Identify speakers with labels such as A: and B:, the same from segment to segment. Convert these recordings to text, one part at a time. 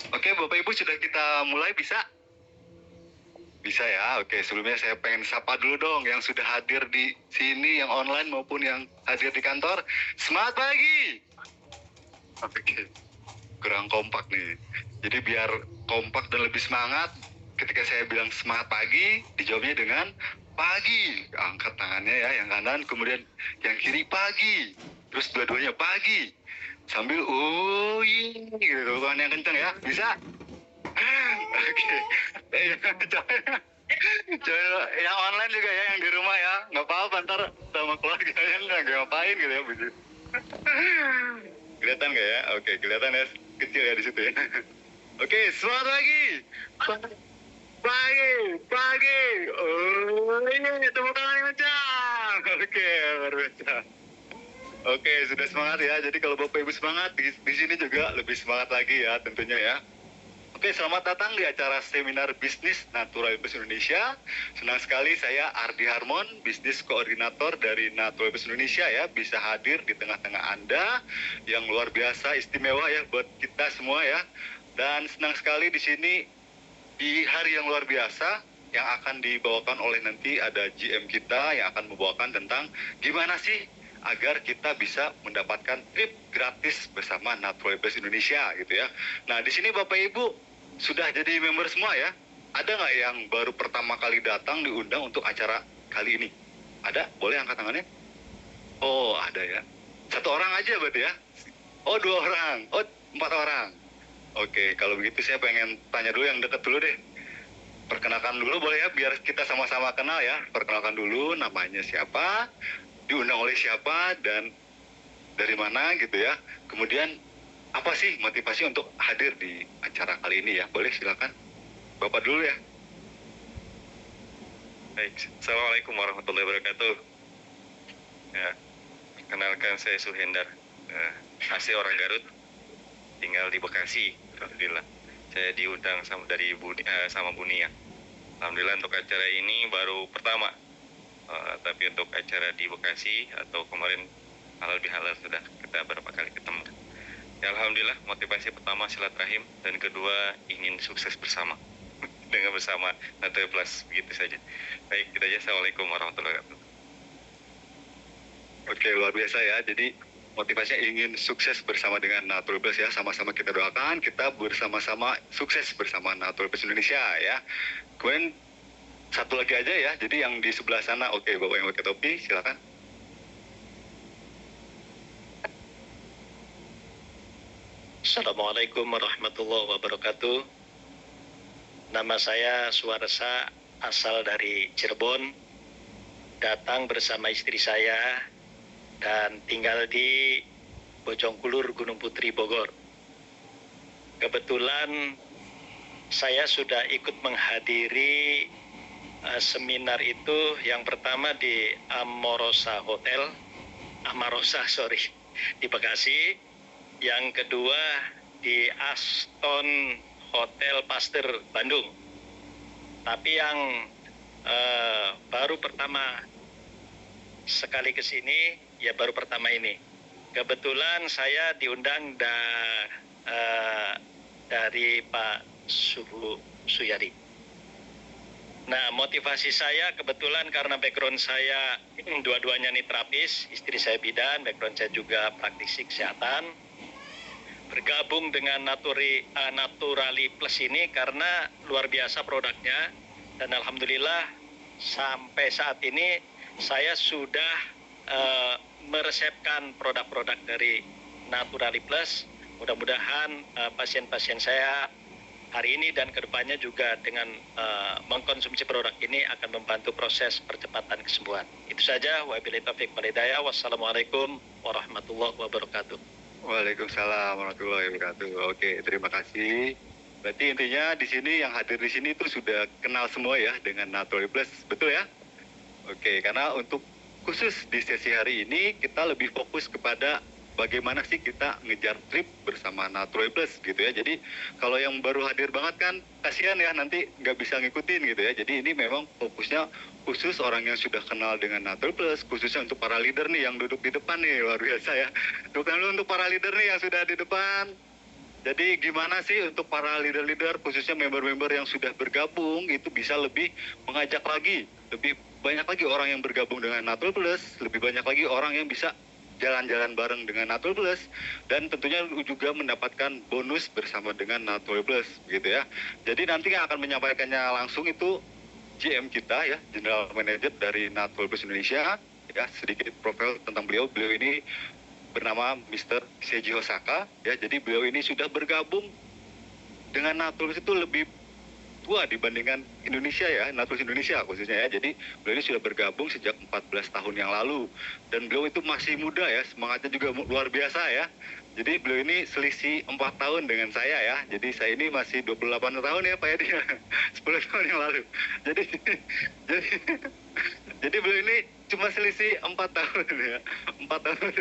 A: Oke, Bapak Ibu sudah kita mulai bisa? Bisa ya. Oke, sebelumnya saya pengen sapa dulu dong yang sudah hadir di sini, yang online maupun yang hadir di kantor. Semangat pagi. Oke, kurang kompak nih. Jadi biar kompak dan lebih semangat, ketika saya bilang semangat pagi, dijawabnya dengan pagi. Angkat tangannya ya, yang kanan, kemudian yang kiri pagi. Terus dua-duanya pagi. Sambil gitu kan yang kenceng ya. Bisa? Oke. Coba yang online juga ya, yang di rumah ya. Nggak apa-apa, ntar sama keluarganya nggak ngapain gitu ya. Begitu. Kelihatan nggak ya? Oke, kelihatan ya. Kecil ya di situ ya. Oke, selamat pagi. Pagi, pagi. Oh iya, tepuk tangan yang kencang. Oke, luar biasa. Oke, sudah semangat ya. Jadi kalau Bapak Ibu semangat, di sini juga lebih semangat lagi ya tentunya ya. Oke, selamat datang di acara seminar bisnis Naturalibus Indonesia. Senang sekali saya Ardi Harmon, bisnis koordinator dari Naturalibus Indonesia ya, bisa hadir di tengah-tengah Anda yang luar biasa istimewa ya buat kita semua ya. Dan senang sekali di sini di hari yang luar biasa yang akan dibawakan oleh nanti ada GM kita yang akan membawakan tentang gimana sih agar kita bisa mendapatkan trip gratis bersama Naturalibus Indonesia gitu ya. Nah, di sini Bapak Ibu sudah jadi member semua ya? Ada nggak yang baru pertama kali datang diundang untuk acara kali ini? Ada? Boleh angkat tangannya? Oh, ada ya. Satu orang aja berarti ya? Oh, dua orang. Oh, empat orang. Oke, kalau begitu saya pengen tanya dulu yang deket dulu deh. Perkenalkan dulu boleh ya, biar kita sama-sama kenal ya. Perkenalkan dulu namanya siapa, diundang oleh siapa, dan dari mana gitu ya. Kemudian apa sih motivasi untuk hadir di acara kali ini ya? Boleh silakan. Bapak dulu ya.
B: Baik, Assalamualaikum warahmatullahi wabarakatuh. Ya, kenalkan saya Suhendar, asli orang Garut, tinggal di Bekasi. Alhamdulillah, saya diundang sama Buni ya. Alhamdulillah untuk acara ini baru pertama, tapi untuk acara di Bekasi atau kemarin halal bihalal sudah kita beberapa kali ketemu. Ya, Alhamdulillah, motivasi pertama silaturahim dan kedua ingin sukses bersama dengan bersama Natal Plus, begitu saja. Baik, kita aja. Assalamualaikum warahmatullahi wabarakatuh.
A: Oke, luar biasa ya. Jadi motivasinya ingin sukses bersama dengan Naturalibus ya. Sama-sama kita doakan, kita bersama-sama sukses bersama Naturalibus Indonesia ya. Kemudian satu lagi aja ya. Jadi yang di sebelah sana, oke, Bapak yang pakai topi, silakan.
C: Assalamualaikum warahmatullahi wabarakatuh. Nama saya Suarsa, asal dari Cirebon, datang bersama istri saya dan tinggal di Bojongkulur, Gunung Putri, Bogor. Kebetulan saya sudah ikut menghadiri seminar itu, yang pertama di Amarosa, di Bekasi. Yang kedua di Aston Hotel Pasteur, Bandung. Tapi yang baru pertama sekali ke sini, ya baru pertama ini. Kebetulan saya diundang dari Pak Suyadi. Nah, motivasi saya kebetulan karena background saya dua-duanya nih terapis, istri saya bidan, background saya juga praktisi kesehatan. Bergabung dengan Naturali Plus ini karena luar biasa produknya, dan alhamdulillah sampai saat ini saya sudah meresepkan produk-produk dari Naturali Plus. Mudah-mudahan pasien-pasien saya hari ini dan kedepannya juga dengan mengkonsumsi produk ini akan membantu proses percepatan kesembuhan. Itu saja. Wabillahi taufiq wal hidayah. Wassalamualaikum warahmatullahi wabarakatuh.
A: Waalaikumsalam warahmatullahi wabarakatuh. Oke, terima kasih. Berarti intinya di sini yang hadir di sini itu sudah kenal semua ya dengan Naturalibus, betul ya? Oke, karena untuk khusus di sesi hari ini kita lebih fokus kepada bagaimana sih kita ngejar trip bersama Naturalibus gitu ya. Jadi kalau yang baru hadir banget kan kasihan ya, nanti nggak bisa ngikutin gitu ya. Jadi ini memang fokusnya khusus orang yang sudah kenal dengan Naturalibus, khususnya untuk para leader nih yang duduk di depan nih, luar biasa ya. Bukan untuk para leader nih yang sudah di depan. Jadi gimana sih untuk para leader-leader, khususnya member-member yang sudah bergabung, itu bisa lebih mengajak lagi, lebih banyak lagi orang yang bergabung dengan Natul Plus, lebih banyak lagi orang yang bisa jalan-jalan bareng dengan Natul Plus, dan tentunya juga mendapatkan bonus bersama dengan Natul Plus, gitu ya. Jadi nanti yang akan menyampaikannya langsung itu GM kita ya, General Manager dari Natul Plus Indonesia. Ya, sedikit profil tentang beliau. Beliau ini bernama Mr. Seiji Hosaka ya. Jadi beliau ini sudah bergabung dengan Natul Plus itu lebih tua dibandingkan Indonesia ya, Natul Plus Indonesia khususnya ya. Jadi beliau ini sudah bergabung sejak 14 tahun yang lalu dan beliau itu masih muda ya, semangatnya juga luar biasa ya. Jadi beliau ini selisih 4 tahun dengan saya ya. Jadi saya ini masih 28 tahun ya Pak Edi, 10 tahun yang lalu. Jadi jadi beliau ini cuma selisih 4 tahun ya. 4 tahun.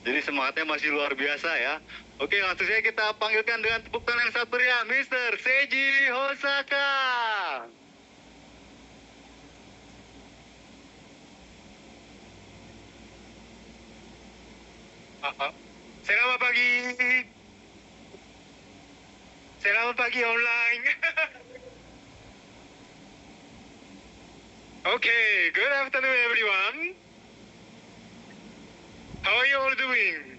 A: Jadi semangatnya masih luar biasa ya. Oke, langsung saja kita panggilkan dengan tepuk tangan yang sangat meriah, Mr. Seiji Hosaka.
D: Selamat pagi. Selamat pagi online. Okay, good afternoon everyone. How are you all doing?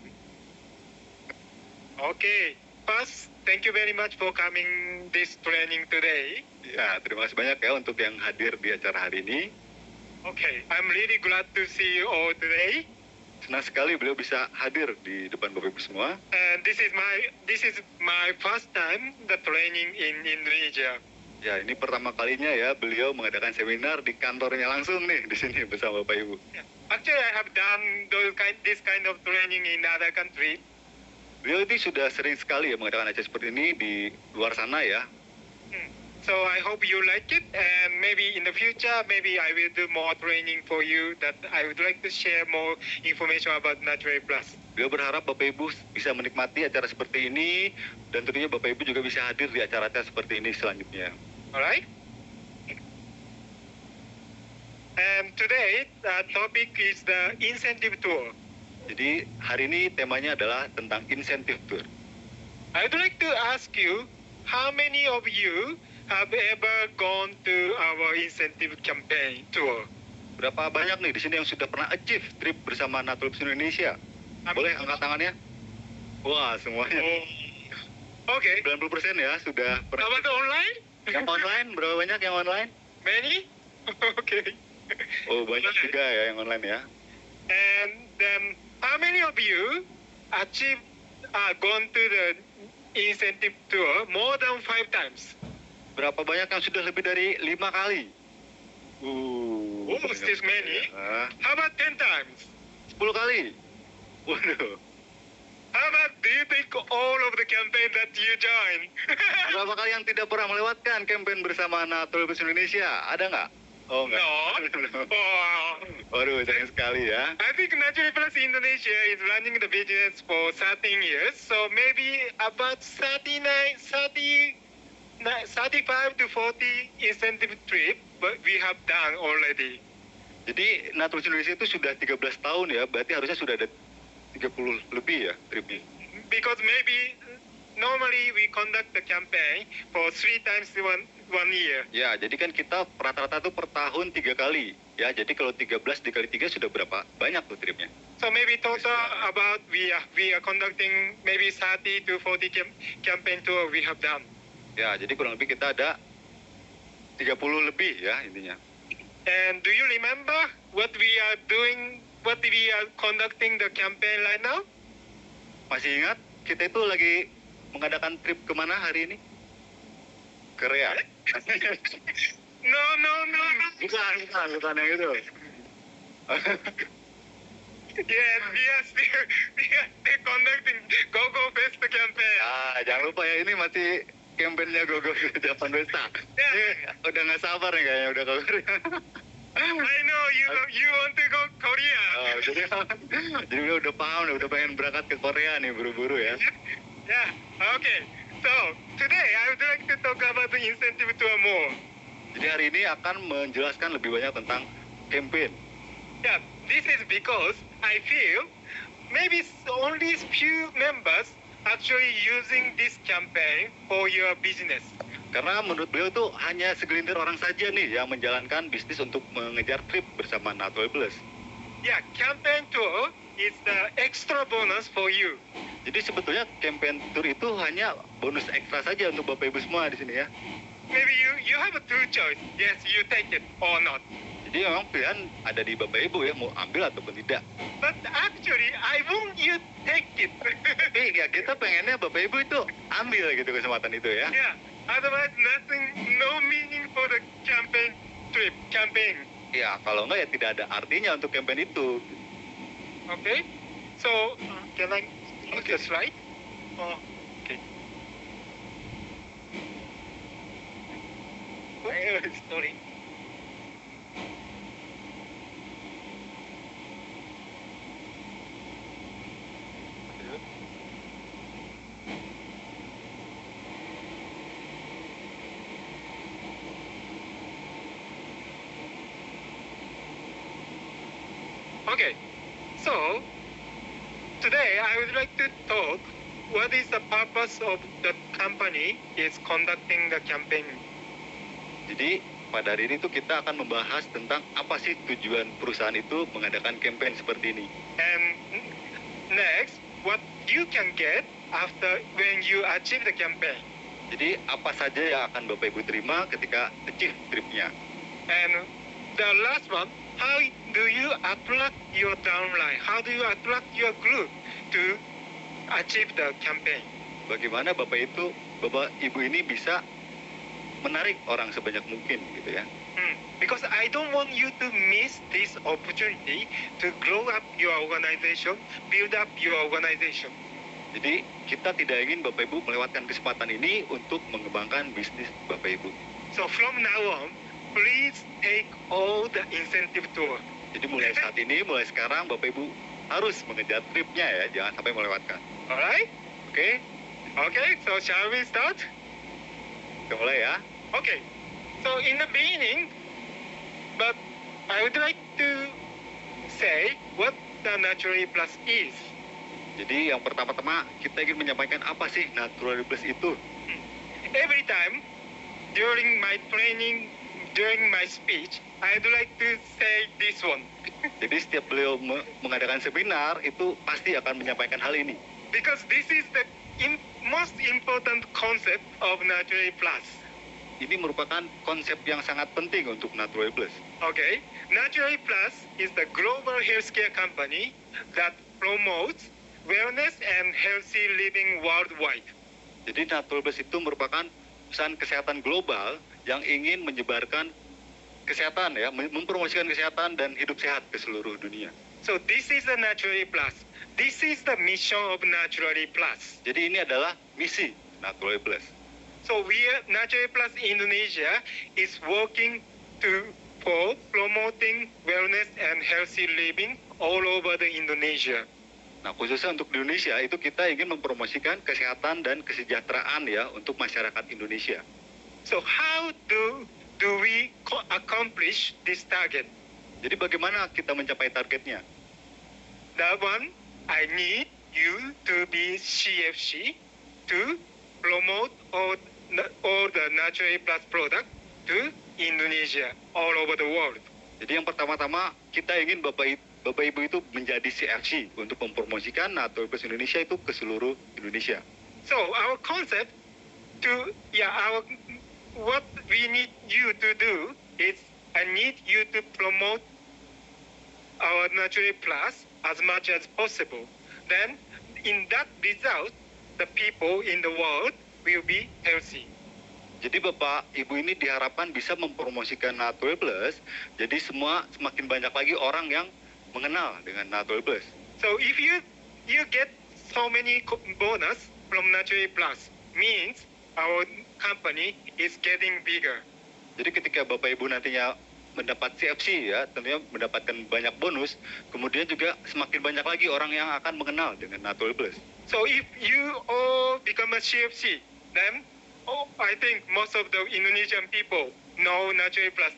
D: Okay, first, thank you very much for coming this training today.
A: Ya, terima kasih banyak ya untuk yang hadir di acara hari ini.
D: Okay, I'm really glad to see you all today.
A: Senang sekali beliau bisa hadir di depan Bapak Ibu semua.
D: And this is my first time the training in Indonesia.
A: Ya, ini pertama kalinya ya beliau mengadakan seminar di kantornya langsung nih di sini bersama Bapak Ibu.
D: Actually, I have done this kind of training in other country.
A: Beliau itu sudah sering sekali ya mengadakan acara seperti ini di luar sana ya.
D: So I hope you like it, and maybe in the future, maybe I will do more training for you that I would like to share more information about Natural Plus.
A: Beliau berharap Bapak Ibu bisa menikmati acara seperti ini dan tentunya Bapak Ibu juga bisa hadir di acara-acara seperti ini selanjutnya.
D: Alright? And today, the topic is the incentive tour.
A: Jadi hari ini temanya adalah tentang insentif tour.
D: I would like to ask you, how many of you have ever gone to our incentive campaign tour?
A: Berapa banyak nih di sini yang sudah pernah achieve trip bersama Natul Plus Indonesia? Boleh angkat tangannya? Wah, semuanya.
D: Okay.
A: 90% ya sudah
D: How
A: pernah.
D: about the online?
A: Yang online, berapa banyak yang online?
D: Many? Okay.
A: Oh, banyak juga ya yang online ya.
D: And then, how many of you gone to the incentive tour more than 5 times?
A: Berapa banyak yang sudah lebih dari 5 kali?
D: Oh,
A: banyak
D: still many.
A: ya.
D: How about 10 times?
A: 10 kali. Waduh.
D: How about do you take all of the campaign that you join?
A: Berapa kali yang tidak pernah melewatkan campaign bersama Natul Plus Indonesia? Ada nggak? Oh, enggak.
D: No. Oh.
A: Waduh, sayang sekali ya.
D: I think Natural Plus Indonesia is running the business for 13 years, so maybe about 35 to 40 incentive trip but we have done already.
A: Jadi Natul Plus Indonesia itu sudah 13 tahun ya, berarti harusnya sudah ada 30 lebih ya tripnya.
D: Because maybe normally we conduct the campaign for 3 times one year.
A: Ya, jadi kan kita rata-rata tuh per tahun 3 kali. Ya, jadi kalau 13 dikali 3 sudah berapa banyak tuh tripnya?
D: So maybe total about we are conducting maybe 30 to 40 campaign tour we have done.
A: Ya, jadi kurang lebih kita ada 30 lebih ya intinya.
D: And do you remember what we are doing, what we are conducting the campaign right now?
A: Masih ingat kita itu lagi mengadakan trip kemana hari ini? Korea.
D: No.
A: Bukan yang itu.
D: Yes, we are still conducting Go Fest campaign.
A: Jangan lupa ya, ini masih kampanyenya Gogo Japan Festa.
D: Yeah.
A: Udah nggak sabar nih kayaknya udah ke Korea.
D: I know you want to go Korea.
A: Jadi udah paham, udah pengen berangkat ke Korea nih buru-buru ya.
D: Yeah. Okay. So today I would like to talk about the incentive tour more.
A: Jadi hari ini akan menjelaskan lebih banyak tentang campaign.
D: Yeah. This is because I feel maybe only few members actually using this campaign for your business.
A: Karena menurut beliau itu hanya segelintir orang saja nih yang menjalankan bisnis untuk mengejar trip bersama Naturalibus.
D: Yeah, campaign tour is the extra bonus for you.
A: Jadi sebetulnya campaign tour itu hanya bonus ekstra saja untuk Bapak Ibu semua di sini ya.
D: Maybe you have a two choice. Yes, you take it or not.
A: Jadi memang pilihan ada di Bapak Ibu ya, mau ambil ataupun tidak.
D: But actually, I want you take it.
A: Tapi ya kita pengennya Bapak Ibu itu ambil gitu kesempatan itu ya.
D: Yeah. Otherwise, no meaning for the campaign.
A: Ya kalau enggak ya tidak ada artinya untuk campaign itu.
D: Okay. So, can I use the slide? Oh, okay. Sorry. Okay, so today I would like to talk what is the purpose of the company is conducting the campaign.
A: Jadi pada hari ini tuh kita akan membahas tentang apa sih tujuan perusahaan itu mengadakan campaign seperti ini.
D: And next, what you can get after when you achieve the campaign.
A: Jadi apa saja yang akan Bapak Ibu terima ketika achieve tripnya.
D: And the last one, how do you attract your downline? How do you attract your group to achieve the campaign?
A: Bagaimana Bapak Ibu ini bisa menarik orang sebanyak mungkin gitu ya.
D: Because I don't want you to miss this opportunity to grow up your organization, build up your organization.
A: Jadi kita tidak ingin Bapak Ibu melewatkan kesempatan ini untuk mengembangkan bisnis Bapak Ibu.
D: So from now on, please take all the incentive tour.
A: Jadi mulai saat ini, mulai sekarang Bapak Ibu harus mengejar tripnya ya, jangan sampai melewatkan.
D: Alright?
A: Oke?
D: Okay, so shall we start?
A: Kita mulai ya.
D: Okay, so in the beginning, but I would like to say what the Naturally Plus is.
A: Jadi yang pertama-tama kita ingin menyampaikan apa sih Naturalibus itu.
D: Every time during my training, during my speech, I'd like to say this one.
A: Jadi setiap beliau mengadakan seminar itu pasti akan menyampaikan hal ini.
D: Because this is the most important concept of Naturally Plus.
A: Ini merupakan konsep yang sangat penting untuk Naturalibus.
D: Okay, Naturally Plus is the global healthcare company that promotes wellness and healthy living worldwide.
A: Jadi Naturalibus itu merupakan perusahaan kesehatan global yang ingin menyebarkan kesehatan ya, mempromosikan kesehatan dan hidup sehat ke seluruh dunia.
D: So this is the Naturally Plus. This is the mission of Naturally Plus.
A: Jadi ini adalah misi Naturalibus.
D: So Naturally Plus Indonesia is working for promoting wellness and healthy living all over the Indonesia.
A: Nah, khususnya untuk di Indonesia itu kita ingin mempromosikan kesehatan dan kesejahteraan ya untuk masyarakat Indonesia.
D: So how do we accomplish this target?
A: Jadi bagaimana kita mencapai targetnya?
D: That one, I need you to be CFC to promote all the Naturally Plus product to Indonesia, all over the world.
A: Jadi yang pertama-tama kita ingin Bapak Ibu itu menjadi CFC untuk mempromosikan Naturalibus Indonesia itu ke seluruh Indonesia.
D: So our concept what we need you to do is I need you to promote our Naturally Plus as much as possible. Then in that result, the people in the world will be healthy.
A: Jadi Bapak Ibu ini diharapkan bisa mempromosikan Naturalibus, jadi semakin banyak lagi orang yang mengenal dengan Naturalibus.
D: So if you get so many bonus from Naturally Plus, means our company is getting bigger.
A: Jadi ketika Bapak Ibu nantinya mendapat CFC ya, tentunya mendapatkan banyak bonus, kemudian juga semakin banyak lagi orang yang akan mengenal dengan Naturalibus.
D: So if you all become a CFC, then I think most of the Indonesian people know Naturally Plus,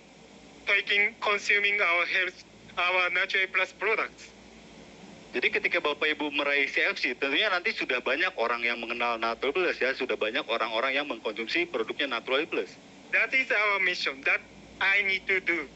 D: consuming our Naturally Plus products.
A: Jadi ketika Bapak Ibu meraih CFC, tentunya nanti sudah banyak orang yang mengenal Natural Plus ya, sudah banyak orang-orang yang mengkonsumsi produknya Natural Plus.
D: That is our mission. That I need to do.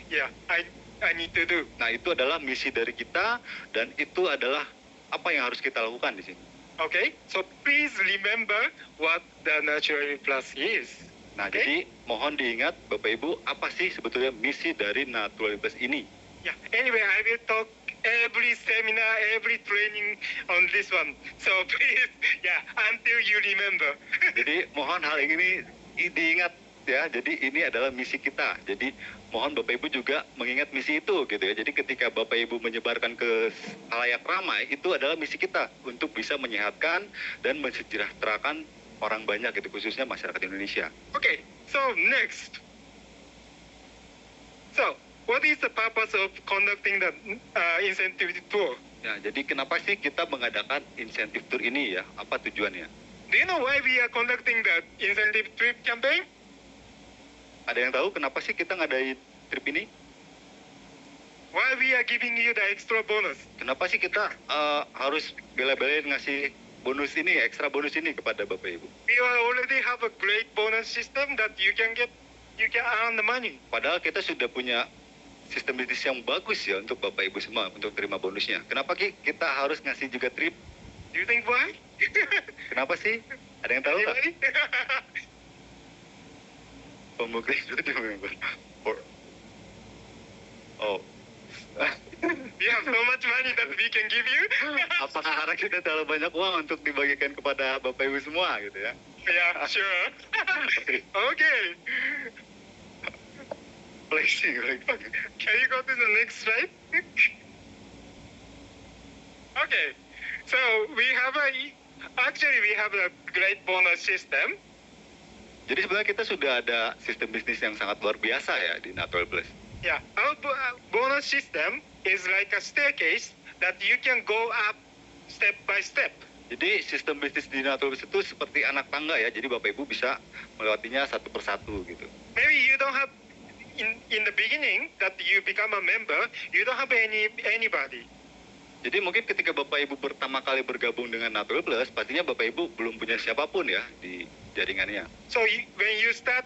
D: Yeah, I need to do.
A: Nah, itu adalah misi dari kita dan itu adalah apa yang harus kita lakukan di sini.
D: Okay, so please remember what the Natural Plus is.
A: Nah,
D: Okay.
A: jadi mohon diingat Bapak Ibu, apa sih sebetulnya misi dari Natural Plus ini?
D: Yeah. Anyway, I will talk every seminar, every training on this one. So please, yeah, until you remember.
A: Jadi mohon hal ini diingat ya. Jadi ini adalah misi kita. Jadi mohon Bapak Ibu juga mengingat misi itu gitu ya. Jadi ketika Bapak Ibu menyebarkan ke halayak ramai, itu adalah misi kita untuk bisa menyehatkan dan mensejahterakan orang banyak gitu, khususnya masyarakat Indonesia.
D: Okay, so next. So, what is the purpose of conducting the incentive tour?
A: Ya, jadi kenapa sih kita mengadakan insentif tour ini ya? Apa tujuannya?
D: Do you know why we are conducting the incentive trip campaign?
A: Ada yang tahu kenapa sih kita ngadain trip ini?
D: Why we are giving you the extra bonus?
A: Kenapa sih kita harus bela-belain ngasih bonus ini, ekstra bonus ini kepada Bapak Ibu?
D: We already have a great bonus system that you can earn the money.
A: Padahal kita sudah punya sistem bisnis yang bagus ya untuk Bapak Ibu semua untuk terima bonusnya. Kenapa kita harus ngasih juga trip?
D: Do you think why?
A: Kenapa sih? Ada yang tahu nggak?
D: Anybody?
A: Pembukaan itu Oh.
D: We have so much money that we can give you.
A: Apakah karena kita terlalu banyak uang untuk dibagikan kepada Bapak Ibu semua gitu ya?
D: Yeah, sure. Okay.
A: Flexing.
D: Can you go to the next slide? Okay. So we have a great bonus system.
A: Jadi sebenarnya kita sudah ada sistem bisnis yang sangat luar biasa ya di Natural Plus.
D: Yeah, our bonus system is like a staircase that you can go up step by step.
A: Jadi sistem bisnis di Natural Plus itu seperti anak tangga ya. Jadi Bapak Ibu bisa melewatinya satu persatu gitu.
D: Maybe you don't have in the beginning that you become a member, you don't have anybody.
A: Jadi mungkin ketika Bapak Ibu pertama kali bergabung dengan Natural Plus, pastinya Bapak Ibu belum punya siapapun ya di jaringannya.
D: So when you start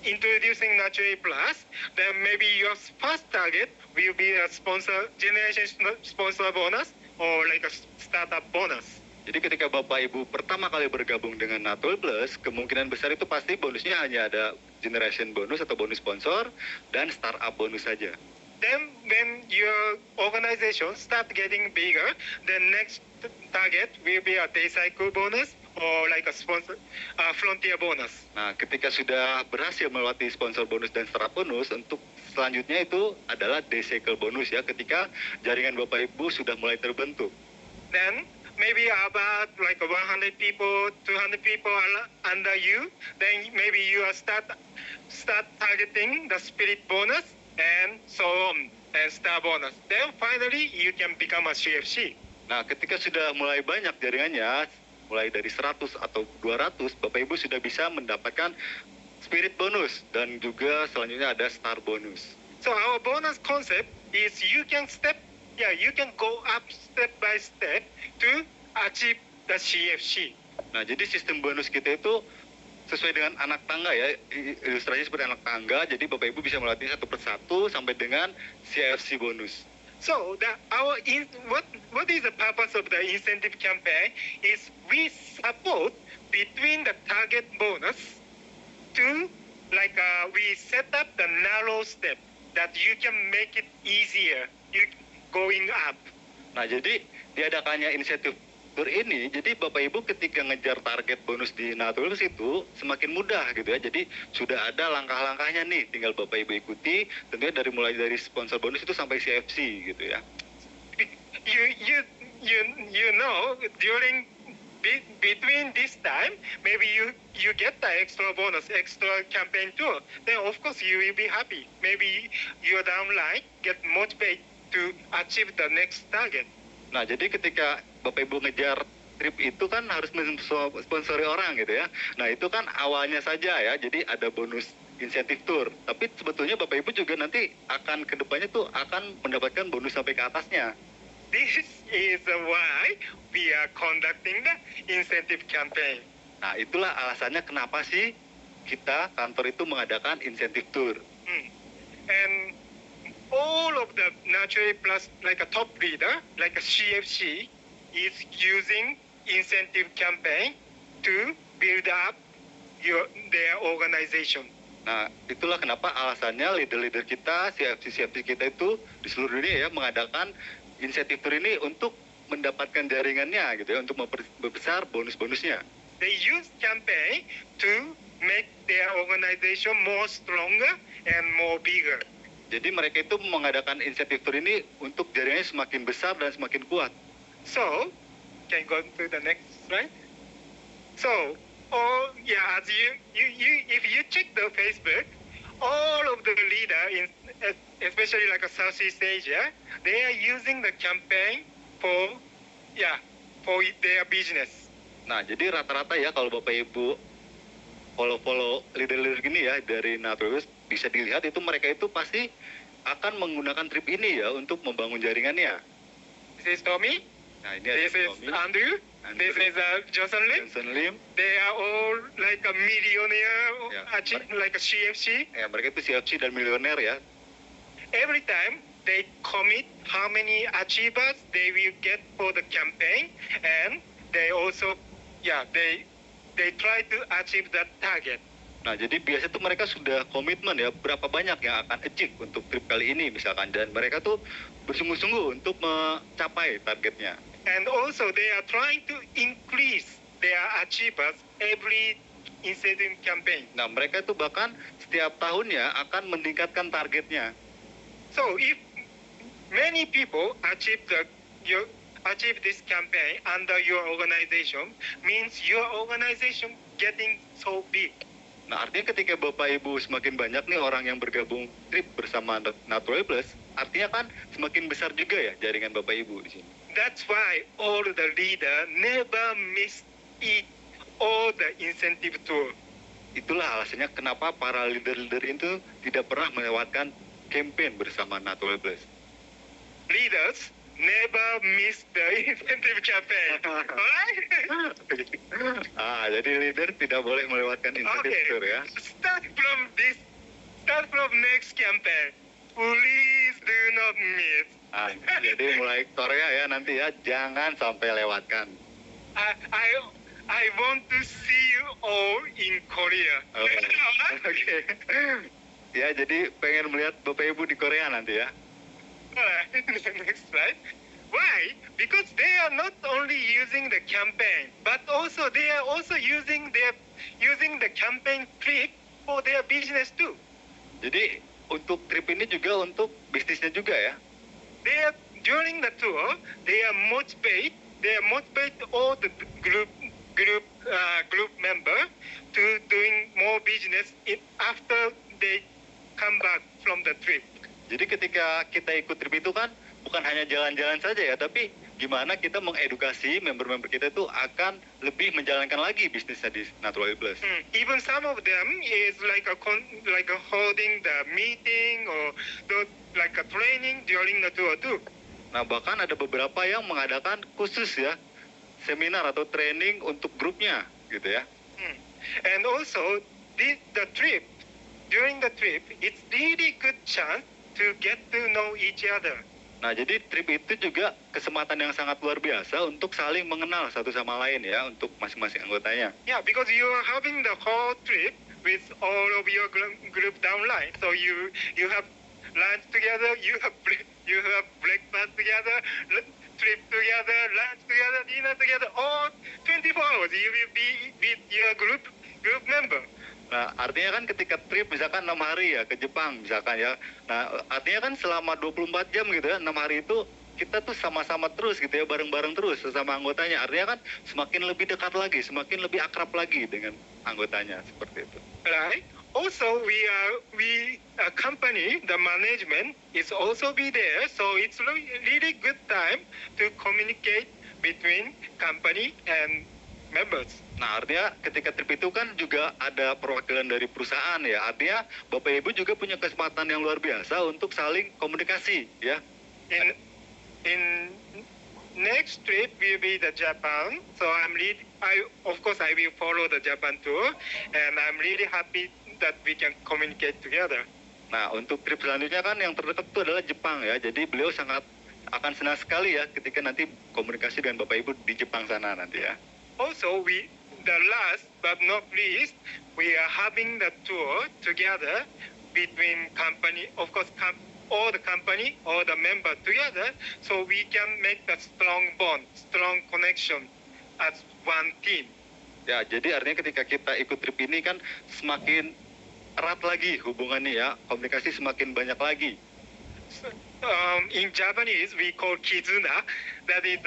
D: introducing Natural Plus, then maybe your first target will be a generation sponsor bonus or like a startup bonus.
A: Jadi ketika Bapak Ibu pertama kali bergabung dengan Natural Plus, kemungkinan besar itu pasti bonusnya hanya ada generation bonus atau bonus sponsor dan startup bonus saja.
D: Then when your organization start getting bigger, the next target will be a day cycle bonus or like a frontier bonus.
A: Nah, ketika sudah berhasil melewati sponsor bonus dan startup bonus, untuk selanjutnya itu adalah day cycle bonus ya, ketika jaringan Bapak Ibu sudah mulai terbentuk.
D: Then maybe about like 100 people, 200 people under you, then maybe you are start targeting the spirit bonus and so on, and star bonus. Then finally you can become a CFC.
A: Nah, ketika sudah mulai banyak jaringannya, mulai dari 100 atau 200, Bapak Ibu sudah bisa mendapatkan spirit bonus dan juga selanjutnya ada star bonus.
D: So our bonus concept is you can go up step by step to achieve the CFC.
A: Nah, jadi sistem bonus kita itu sesuai dengan anak tangga ya, ilustrasi seperti anak tangga. Jadi Bapak Ibu bisa melatih satu persatu sampai dengan CFC bonus.
D: So what is the purpose of the incentive campaign is we support between the target bonus to we set up the narrow step that you can make it easier going up.
A: Nah, jadi diadakannya insentif tour ini, jadi Bapak Ibu ketika ngejar target bonus di Naturalus itu semakin mudah gitu ya. Jadi sudah ada langkah-langkahnya nih, tinggal Bapak Ibu ikuti. Tentunya mulai dari sponsor bonus itu sampai CFC gitu ya.
D: You know during between this time maybe you get the extra bonus, extra campaign tour. Then of course you will be happy. Maybe your downline get motivated to achieve the next target.
A: Nah, jadi ketika Bapak Ibu ngejar trip itu kan harus mensponsori orang gitu ya. Nah, itu kan awalnya saja ya, jadi ada bonus insentif tour. Tapi sebetulnya Bapak Ibu juga nanti akan kedepannya tuh akan mendapatkan bonus sampai ke atasnya.
D: this is why we are conducting the incentive campaign.
A: Nah, itulah alasannya kenapa sih kita kantor itu mengadakan insentif tour.
D: And all of the Naturally Plus, like a top leader, like a CFC, is using incentive campaign to build up their organization.
A: Nah, itulah kenapa alasannya leader-leader kita, CFC kita itu di seluruh dunia ya mengadakan insentif tour ini untuk mendapatkan jaringannya gitu ya, untuk memperbesar bonus-bonusnya.
D: They use campaign to make their organization more stronger and more bigger.
A: Jadi mereka itu mengadakan insentif tour ini untuk jaringannya semakin besar dan semakin kuat.
D: So, can you go to the next slide? So, as if you check the Facebook, all of the leader especially like a Southeast Asia, they are using the campaign for their business.
A: Nah, jadi rata-rata ya kalau Bapak Ibu follow leader-leader gini ya dari Naturalist, bisa dilihat itu mereka itu pasti akan menggunakan trip ini ya untuk membangun jaringannya.
D: This is Tommy.
A: Nah, ini ada
D: This is
A: Tommy,
D: Andrew. This is Johnson Lim.
A: Johnson Lim.
D: They are all like a millionaire,
A: Yeah.
D: like a CFC.
A: Ya, mereka itu CFC dan milioner ya.
D: Every time they commit how many achievers they will get for the campaign, and they also, they try to achieve that target.
A: Nah, jadi biasa tuh mereka sudah komitmen ya berapa banyak yang akan achieve untuk trip kali ini misalkan, dan mereka tuh bersungguh-sungguh untuk mencapai targetnya.
D: And also they are trying to increase their achievers every incentive campaign.
A: Nah, mereka itu bahkan setiap tahunnya akan meningkatkan targetnya.
D: So if many people achieve this campaign under your organization, means your organization getting so big.
A: Nah, artinya ketika Bapak Ibu semakin banyak nih orang yang bergabung trip bersama Natural Plus, artinya kan semakin besar juga ya jaringan Bapak Ibu di sini.
D: That's why all the leader never miss all the incentive tour.
A: Itulah alasannya kenapa para leader-leader itu tidak pernah melewatkan campaign bersama Natural Plus.
D: Leaders never miss the incentive campaign. Alright?
A: Jadi leader tidak boleh melewatkan insentif tour ya.
D: Start from next campaign. Please do not miss.
A: Jadi mulai Korea ya nanti ya, jangan sampai lewatkan.
D: I want to see you all in Korea.
A: Oke. Ya, jadi pengen melihat Bapak Ibu di Korea nanti ya.
D: Next slide. Why? Because they are not only using the campaign, but also they are also using the campaign trip for their business too.
A: Jadi untuk trip ini juga untuk bisnisnya juga ya.
D: During the tour, they are motivate all the group member to doing more business after they come back from the trip.
A: Jadi ketika kita ikut trip itu kan bukan hanya jalan-jalan saja ya, tapi gimana kita mengedukasi member-member kita itu akan lebih menjalankan lagi bisnisnya di Natural Plus.
D: Even some of them is like a holding the meeting or like a training during the tour too.
A: Nah, bahkan ada beberapa yang mengadakan khusus ya seminar atau training untuk grupnya gitu ya.
D: And also during the trip, it's really good chance to get to know each other.
A: Nah, jadi trip itu juga kesempatan yang sangat luar biasa untuk saling mengenal satu sama lain ya untuk masing-masing anggotanya.
D: Yeah, because you are having the whole trip with all of your group downline, so you have lunch together, you have breakfast together, trip together, lunch together, dinner together, all 24 hours you will be with your group member.
A: Nah, artinya kan ketika trip misalkan 6 hari ya ke Jepang misalkan ya. Nah, artinya kan selama 24 jam gitu ya, 6 hari itu kita tuh sama-sama terus gitu ya, bareng-bareng terus sesama anggotanya. Artinya kan semakin lebih dekat lagi, semakin lebih akrab lagi dengan anggotanya seperti itu.
D: Right. Also, we company, the management is also be there, so it's really good time to communicate between company and members.
A: Nah, artinya ketika trip itu kan juga ada perwakilan dari perusahaan ya. Artinya Bapak Ibu juga punya kesempatan yang luar biasa untuk saling komunikasi ya.
D: in next trip will be the Japan. So of course I will follow the Japan tour, and I'm really happy that we can communicate together.
A: Nah, untuk trip selanjutnya kan yang terdekat itu adalah Jepang ya. Jadi beliau sangat akan senang sekali ya ketika nanti komunikasi dengan Bapak Ibu di Jepang sana nanti ya.
D: Also, the last but not least, we are having the tour together between company, of course, all the company, all the member together, so we can make the strong bond, strong connection as one team.
A: Ya, jadi artinya ketika kita ikut trip ini kan semakin erat lagi hubungannya ya, komunikasi semakin banyak lagi.
D: In Japanese, we call kizuna. That is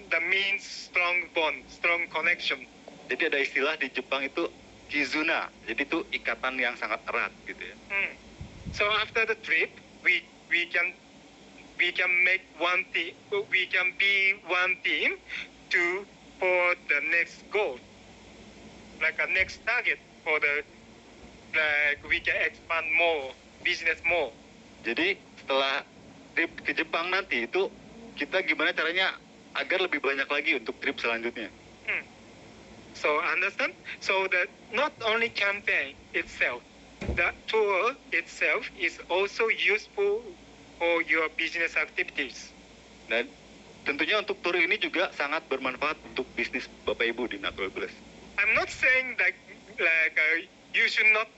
D: the means strong bond, strong connection.
A: Jadi ada istilah di Jepang itu kizuna. Jadi itu ikatan yang sangat erat gitu ya.
D: So after the trip, we can make one team. We can be one team for the next goal, like a next target for we can expand more business more.
A: Jadi setelah trip ke Jepang nanti itu kita gimana caranya agar lebih banyak lagi untuk trip selanjutnya.
D: So understand? So that not only campaign itself, the tour itself is also useful for your business activities.
A: Dan tentunya untuk tur ini juga sangat bermanfaat untuk bisnis Bapak Ibu di Natural Bliss.
D: I'm not saying that you should not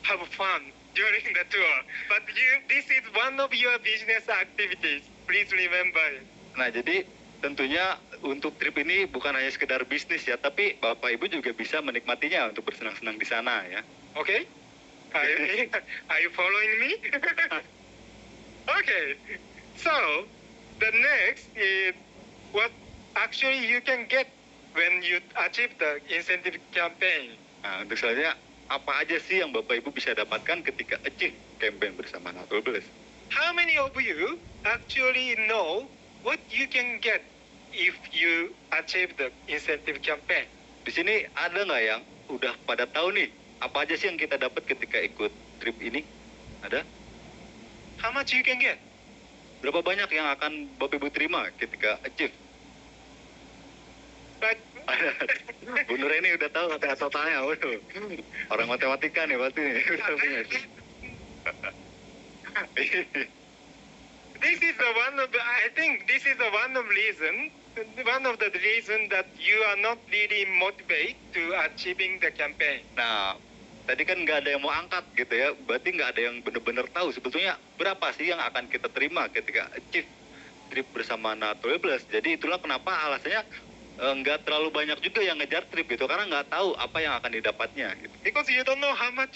D: have fun during the tour, but this is one of your business activities. Please remember it.
A: Nah, jadi tentunya untuk trip ini bukan hanya sekedar bisnis ya, tapi Bapak Ibu juga bisa menikmatinya untuk bersenang-senang di sana ya.
D: Okay? Are you following me? Okay. So, the next is what actually you can get when you achieve the incentive campaign.
A: Nah, untuk selanjutnya, apa aja sih yang Bapak Ibu bisa dapatkan ketika achieve campaign bersama Natural Bliss?
D: How many of you actually know what you can get if you achieve the incentive campaign?
A: Di sini ada nggak yang udah pada tahu nih apa aja sih yang kita dapat ketika ikut trip ini? Ada?
D: How much you can get?
A: Berapa banyak yang akan Bapak Ibu terima ketika achieve?
D: Like,
A: Bu Nureni udah tahu kata totalnya, waduh. Orang matematika nih berarti nih.
D: I think this is one of the reason that you are not really motivated to achieving the campaign.
A: Nah, tadi kan nggak ada yang mau angkat gitu ya, berarti nggak ada yang benar-benar tahu sebetulnya berapa sih yang akan kita terima ketika achieve trip bersama Natural Bliss. Jadi itulah kenapa alasannya nggak terlalu banyak juga yang ngejar trip gitu, karena nggak tahu apa yang akan didapatnya gitu.
D: Because you don't know how much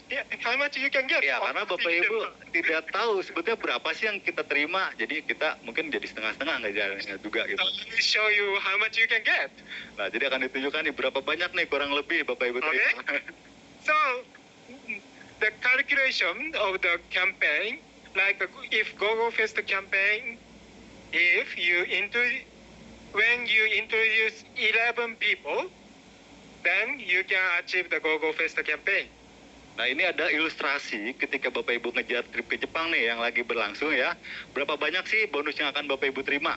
D: you can get.
A: Ya, karena Bapak Ibu tidak tahu sebetulnya berapa sih yang kita terima, jadi kita mungkin jadi setengah-setengah ngejarnya juga gitu.
D: So let me show you how much you can get.
A: Nah, jadi akan ditunjukkan nih berapa banyak nih kurang lebih Bapak Ibu terima.
D: Okay. So the calculation of the campaign, like if GoGo Fest campaign, when you introduce 11 people, then you can achieve the GoGo Fest campaign.
A: Nah, ini ada ilustrasi ketika Bapak Ibu ngejar trip ke Jepang nih yang lagi berlangsung ya. Berapa banyak sih bonus yang akan Bapak Ibu terima?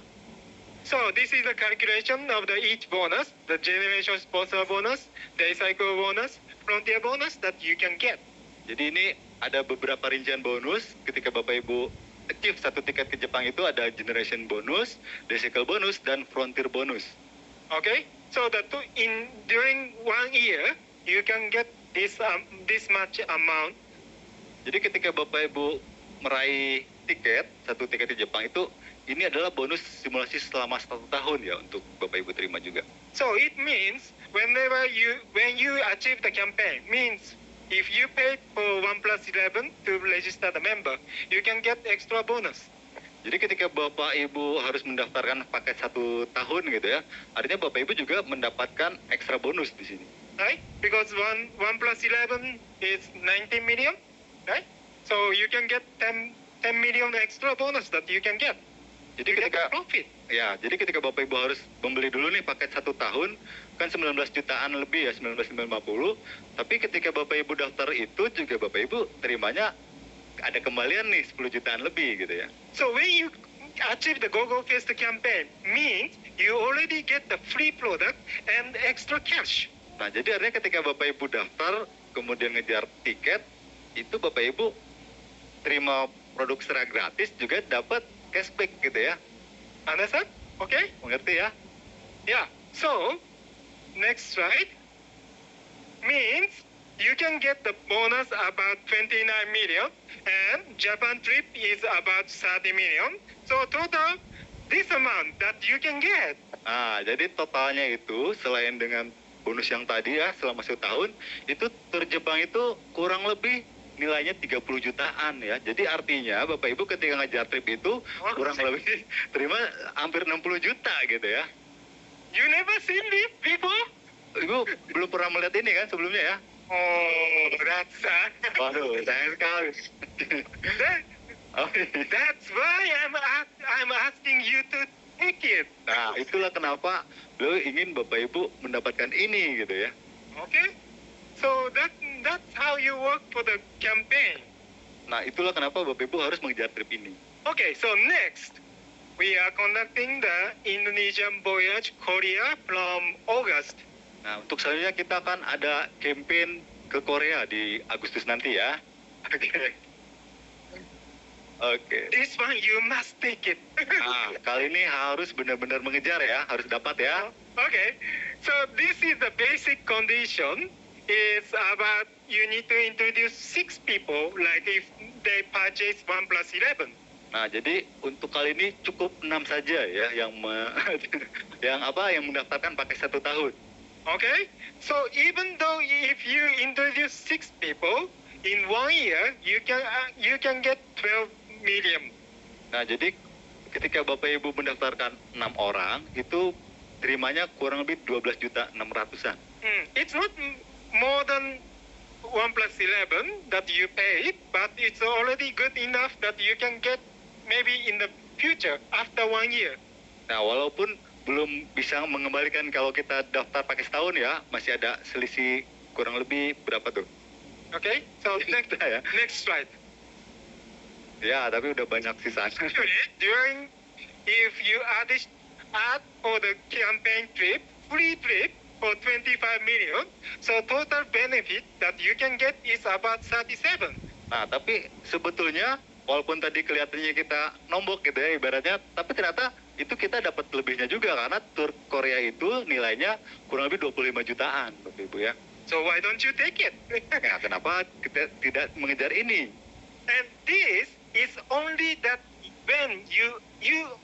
D: So this is the calculation of the each bonus, the generation sponsor bonus, day cycle bonus, frontier bonus that you can get.
A: Jadi ini ada beberapa rincian bonus ketika Bapak Ibu achieve satu tiket ke Jepang. Itu ada generation bonus, day cycle bonus, dan frontier bonus.
D: Okay, so during 1 year you can get this much amount.
A: Jadi ketika Bapak Ibu meraih satu tiket di Jepang itu, ini adalah bonus simulasi selama 1 tahun ya untuk Bapak Ibu terima juga.
D: So it means when you achieve the campaign, means if you pay for 1+11 to register the member, you can get extra bonus.
A: Jadi ketika Bapak Ibu harus mendaftarkan paket 1 tahun gitu ya, artinya Bapak Ibu juga mendapatkan ekstra bonus di sini.
D: Right? Because 1+11 is 19 million, right? So you can get 10 million extra bonus that you can get.
A: Jadi
D: You get
A: ketika
D: profit.
A: Ya, jadi ketika Bapak Ibu harus membeli dulu nih paket 1 tahun, kan 19 jutaan lebih ya, 19.950. Tapi ketika Bapak Ibu daftar itu juga Bapak Ibu terimanya ada kembalian nih 10 jutaan lebih gitu ya.
D: So when achieve the GoGo Fest campaign means you already get the free product and extra cash.
A: Nah, jadi artinya ketika Bapak Ibu daftar, kemudian ngejar tiket, itu Bapak Ibu terima produk secara gratis juga dapat cashback gitu ya.
D: Understand? Okay?
A: Mengerti ya?
D: Yeah. So, next slide means you can get the bonus about 29 million and Japan trip is about 30 million. So total this amount that you can get.
A: Nah, jadi totalnya itu selain dengan bonus yang tadi ya selama 1 tahun, itu tur Jepang itu kurang lebih nilainya 30 jutaan ya. Jadi artinya Bapak Ibu ketika ngejar trip itu kurang lebih terima hampir 60 juta gitu ya.
D: You never seen this before?
A: Ibu belum pernah melihat ini kan sebelumnya ya?
D: Oh, that's sad.
A: Waduh, sayang sekali.
D: That's why I'm asking you to take it.
A: Nah, itulah kenapa beliau ingin Bapak Ibu mendapatkan ini gitu ya.
D: Okay? So that's how you work for the campaign.
A: Nah, itulah kenapa Bapak Ibu harus mengejar trip ini.
D: Okay, so next we are conducting the Indonesian voyage Korea from August.
A: Nah, untuk selanjutnya kita akan ada campaign ke Korea di Agustus nanti ya.
D: Okay.
A: Oke.
D: This one you must take it.
A: Nah, kali ini harus benar-benar mengejar ya, harus dapat ya.
D: Okay, so this is the basic condition. It's about you need to introduce 6 people, like if they purchase 1+11.
A: Nah, jadi untuk kali ini cukup 6 saja ya yang yang mendaftarkan pakai 1 tahun.
D: Okay, so even though if you introduce 6 people in 1 year, you can get 12 million.
A: Nah, jadi ketika Bapak Ibu mendaftarkan 6 orang, itu terimanya kurang lebih 12.600.000-an.
D: It's not more than 1+11 that you paid, but it's already good enough that you can get maybe in the future after 1 year.
A: Nah, walaupun belum bisa mengembalikan kalau kita daftar pakai setahun ya, masih ada selisih kurang lebih berapa tuh?
D: Okay, so next slide.
A: Ya, tapi udah banyak sisaan.
D: During, if you add for the campaign trip, free trip for 25 million, so total benefit that you can get is about 37.
A: Nah, tapi sebetulnya walaupun tadi kelihatannya kita nombok gitu ya ibaratnya, tapi ternyata itu kita dapat lebihnya juga karena tur Korea itu nilainya kurang lebih 25 jutaan, Bapak Ibu ya.
D: So why don't you take it?
A: Nah, kenapa kita tidak mengejar ini?
D: And this is only that when you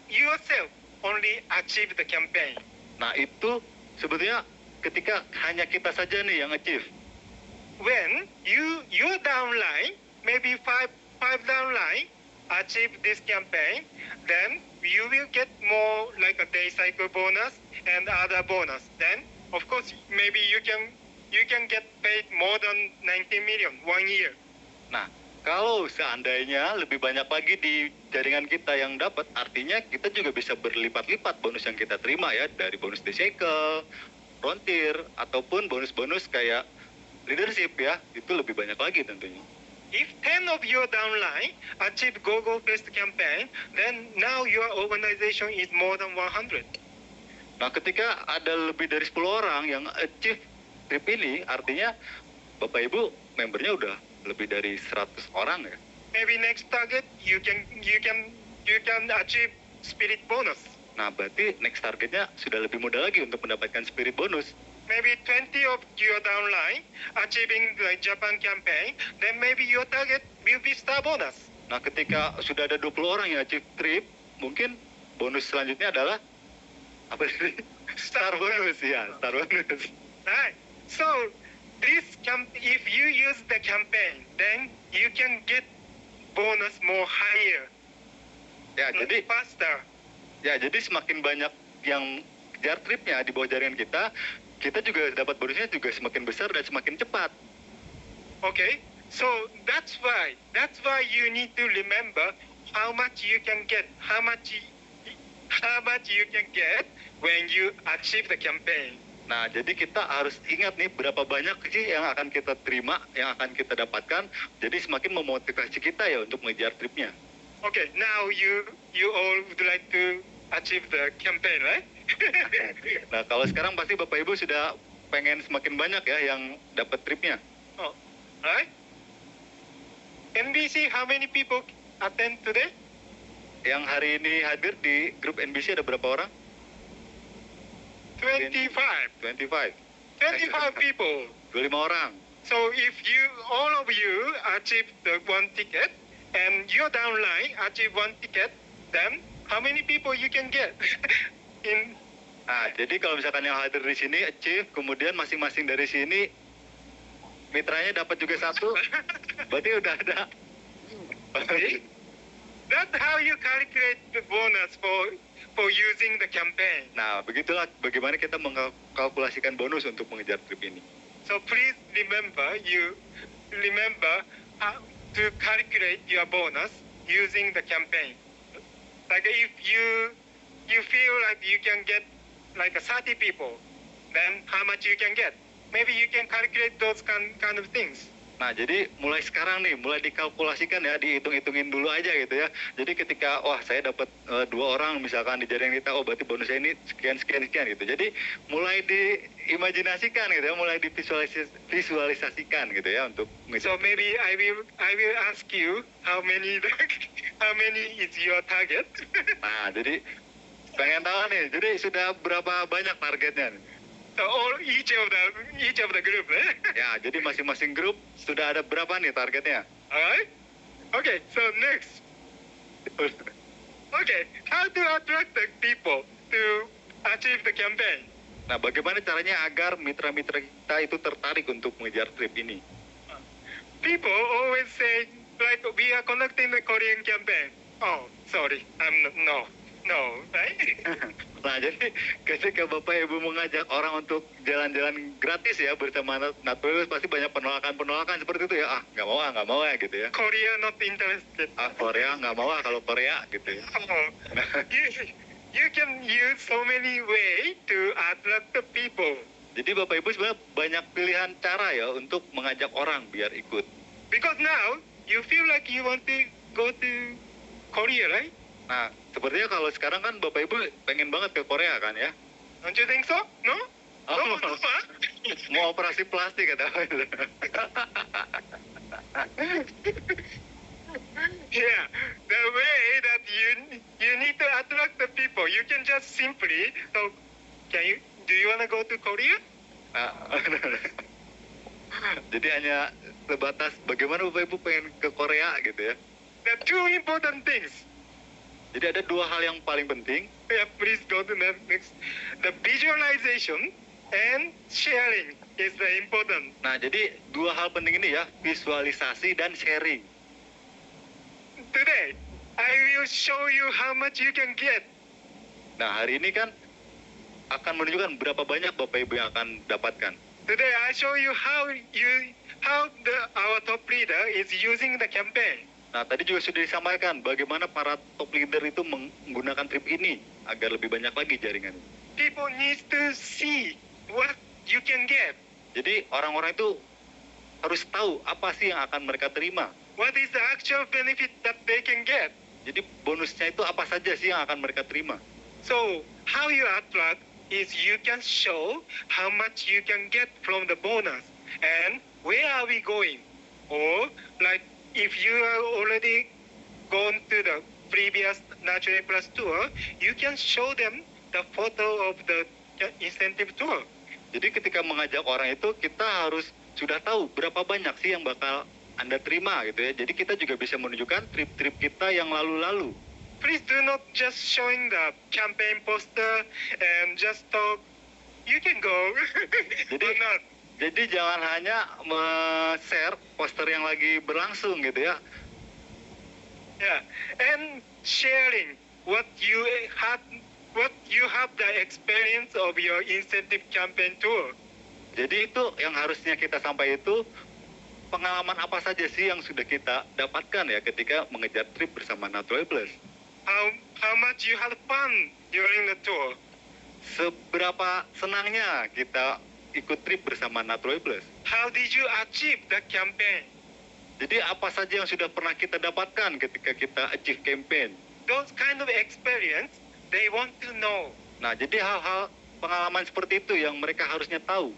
D: yourself only achieve the campaign.
A: Nah, itu sebetulnya ketika hanya kita saja nih yang achieve.
D: When your downline, maybe five downline, achieve this campaign, then you will get more like a day cycle bonus and other bonus. Then, of course, maybe you can get paid more than 90 million 1 year.
A: Nah, kalau seandainya lebih banyak lagi di jaringan kita yang dapat, artinya kita juga bisa berlipat-lipat bonus yang kita terima ya, dari bonus day cycle, frontier, ataupun bonus-bonus kayak leadership ya, itu lebih banyak lagi tentunya.
D: If 10 of your downline achieve GoGo Fest campaign, then now your organization is more than 100.
A: Nah, ketika ada lebih dari 10 orang yang achieve trip ini, artinya Bapak Ibu membernya udah lebih dari 100 orang ya.
D: Maybe next target you can achieve spirit bonus.
A: Nah, berarti next targetnya sudah lebih mudah lagi untuk mendapatkan spirit bonus.
D: Maybe 20 of your downline achieving the Japan campaign, then maybe your target will be star bonus.
A: Nah, ketika sudah ada 20 orang yang achieve trip, mungkin bonus selanjutnya adalah apa sih? Star bonus ya, star bonus.
D: Right. So if you use the campaign, then you can get bonus more higher.
A: Ya, jadi
D: faster.
A: Ya, jadi semakin banyak yang kejar tripnya di bawah jaringan kita juga dapat bonusnya juga semakin besar dan semakin cepat.
D: Okay, so that's why you need to remember how much you can get when you achieve the campaign.
A: Nah, jadi kita harus ingat nih berapa banyak sih yang akan kita terima, yang akan kita dapatkan. Jadi semakin memotivasi kita ya untuk mengejar tripnya.
D: Okay, now you all would like to achieve the campaign, right?
A: Nah, kalau sekarang pasti Bapak Ibu sudah pengen semakin banyak ya yang dapat tripnya.
D: Oh, right? NBC, how many people attend today?
A: Yang hari ini hadir di grup NBC ada berapa orang?
D: 25.
A: 25.
D: 25 people.
A: 25 orang.
D: So if all of you achieve the one ticket, and your downline achieve one ticket, then how many people you can get?
A: Nah, jadi kalau misalkan yang hadir di sini achieve, kemudian masing-masing dari sini mitranya dapat juga satu, berarti udah ada.
D: Okay. That's how you calculate the bonus for using the campaign.
A: Nah, begitulah bagaimana kita mengkalkulasikan bonus untuk mengejar trip ini.
D: So please remember to calculate your bonus using the campaign. Like if you feel like you can get like 30 people, then how much you can get? Maybe you can calculate those kind of things.
A: Nah, jadi mulai sekarang nih, mulai dikalkulasikan ya, dihitung-hitungin dulu aja gitu ya. Jadi ketika, wah saya dapat 2 orang misalkan di jaring kita, oh berarti bonusnya ini sekian gitu. Jadi mulai diimajinasikan gitu ya, mulai divisualisasikan gitu ya untuk.
D: So maybe I will ask you how many is your target?
A: Nah, jadi pengen tahu nih, jadi sudah berapa banyak targetnya nih?
D: So each of the group, eh?
A: Ya, jadi masing-masing grup sudah ada berapa nih targetnya?
D: Alright? Okay, so next. Okay, how to attract the people to achieve the campaign?
A: Nah, bagaimana caranya agar mitra-mitra kita itu tertarik untuk mengejar trip ini?
D: People always say, like, we are conducting the Korean campaign. Oh, sorry, no, right?
A: Nah, jadi ketika Bapak Ibu mengajak orang untuk jalan-jalan gratis ya bersama Naturalibus, pasti banyak penolakan seperti itu ya. Nggak mau ya gitu ya.
D: Korea not interested.
A: Korea nggak mau kalau Korea gitu ya.
D: Oh, you can use so many way to attract the people.
A: Jadi Bapak Ibu sebenarnya banyak pilihan cara ya untuk mengajak orang biar ikut.
D: Because now you feel like you want to go to Korea, right?
A: Nah, sepertinya kalau sekarang kan Bapak Ibu pengen banget ke Korea kan ya?
D: Don't you think so? No?
A: Oh,
D: No?
A: mau operasi plastik kata.
D: Yeah, the way that you need to attract the people, you can just simply talk. Do you want to go to Korea?
A: Nah, jadi hanya sebatas bagaimana Bapak Ibu pengen ke Korea gitu ya.
D: The two important things.
A: Jadi ada 2 hal yang paling penting.
D: Yeah, please go to the next. The visualization and sharing is the important.
A: Nah, jadi 2 hal penting ini ya, visualisasi dan sharing.
D: Today, I will show you how much you can get.
A: Nah, hari ini kan akan menunjukkan berapa banyak Bapak Ibu yang akan dapatkan.
D: Today, I show you how our top leader is using the campaign.
A: Nah, tadi juga sudah disampaikan bagaimana para top leader itu menggunakan trip ini agar lebih banyak lagi jaringan.
D: People need to see what you can get.
A: Jadi orang-orang itu harus tahu apa sih yang akan mereka terima.
D: What is the actual benefit that they can get?
A: Jadi bonusnya itu apa saja sih yang akan mereka terima.
D: So, how you attract is you can show how much you can get from the bonus and where are we going? Or like if you are already gone to the previous Natural Plus tour, you can show them the photo of the incentive tour.
A: Jadi ketika mengajak orang itu kita harus sudah tahu berapa banyak sih yang bakal Anda terima gitu ya. Jadi kita juga bisa menunjukkan trip-trip kita yang lalu-lalu.
D: Please do not just showing the campaign poster and just talk. You can go.
A: Jadi,
D: Or not.
A: jadi jangan hanya share poster yang lagi berlangsung gitu ya.
D: Yeah, and sharing what you have the experience of your incentive campaign tour.
A: Jadi itu yang harusnya kita sampaikan itu pengalaman apa saja sih yang sudah kita dapatkan ya ketika mengejar trip bersama Natural Plus.
D: How much you had fun during the tour?
A: Seberapa senangnya kita ikut trip bersama Natural Plus.
D: How did you achieve the campaign?
A: Jadi apa saja yang sudah pernah kita dapatkan ketika kita achieve campaign.
D: Those kind of experience, they want to know.
A: Nah, jadi hal-hal pengalaman seperti itu yang mereka harusnya tahu.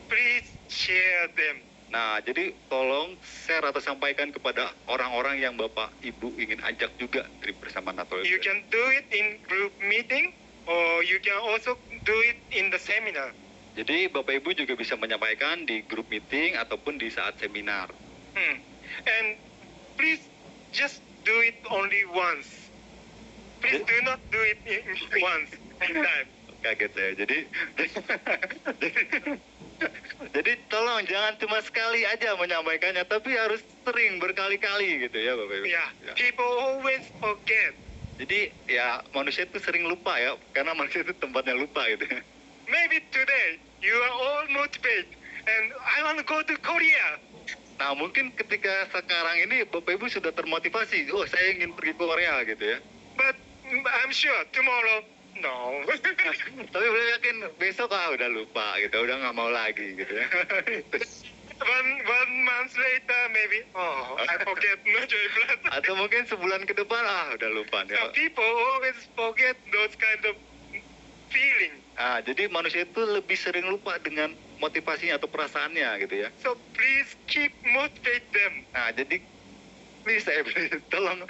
D: Please share them.
A: Nah, jadi tolong share atau sampaikan kepada orang-orang yang Bapak Ibu ingin ajak juga dari bersama NATO
D: You
A: LBH.
D: can do it in group meeting, or you can also do it in the seminar.
A: Jadi Bapak Ibu juga bisa menyampaikan di grup meeting ataupun di saat seminar.
D: And please just do it only once. Please do not do it once in time.
A: Kaget saya. Jadi tolong jangan cuma sekali aja menyampaikannya, tapi harus sering berkali-kali gitu ya Bapak Ibu.
D: Yeah,
A: Ya.
D: people always forget.
A: Jadi ya manusia itu sering lupa ya, karena manusia itu tempatnya lupa gitu ya.
D: Maybe today you are all motivated and I want to go to Korea.
A: Nah mungkin ketika sekarang ini Bapak Ibu sudah termotivasi, oh saya ingin pergi ke Korea gitu ya.
D: But I'm sure tomorrow, no.
A: Tapi beliau yakin besok udah lupa gitu, udah nggak mau lagi gitu ya.
D: one month later, maybe, I forget Najoi Plus.
A: Atau mungkin sebulan ke depan udah lupa nih.
D: So people always forget those kind of feeling.
A: Jadi manusia itu lebih sering lupa dengan motivasinya atau perasaannya gitu ya.
D: So please keep motivate them.
A: Jadi please tolong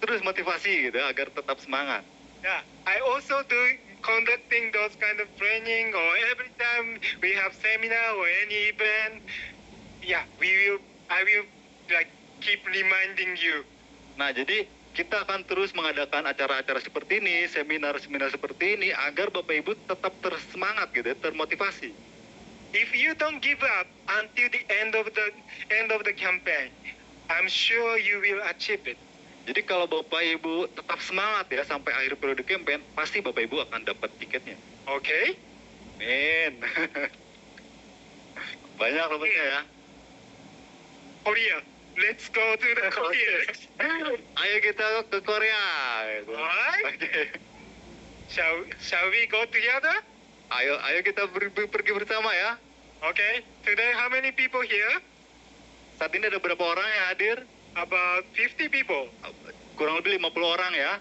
A: terus motivasi gitu agar tetap semangat.
D: Yeah, I also do conducting those kind of training, or every time we have seminar or any event. Yeah, I will like keep reminding you.
A: Nah, jadi kita akan terus mengadakan acara-acara seperti ini, seminar-seminar seperti ini agar Bapak Ibu tetap tersemangat gitu, ya, termotivasi.
D: If you don't give up until the end of the campaign, I'm sure you will achieve it.
A: Jadi kalau Bapak Ibu tetap semangat ya sampai akhir periode campaign, pasti Bapak Ibu akan dapat tiketnya.
D: Okay?
A: Amin. Banyak rupanya ya.
D: Korea. Let's go to the Korea.
A: Ayo kita ke Korea. Gitu.
D: Alright.
A: Oke.
D: Shall we go together?
A: Ayo kita pergi bersama ya.
D: Okay. Today, how many people here?
A: Saat ini ada berapa orang yang hadir?
D: About 50 people.
A: Kurang lebih 50 orang ya.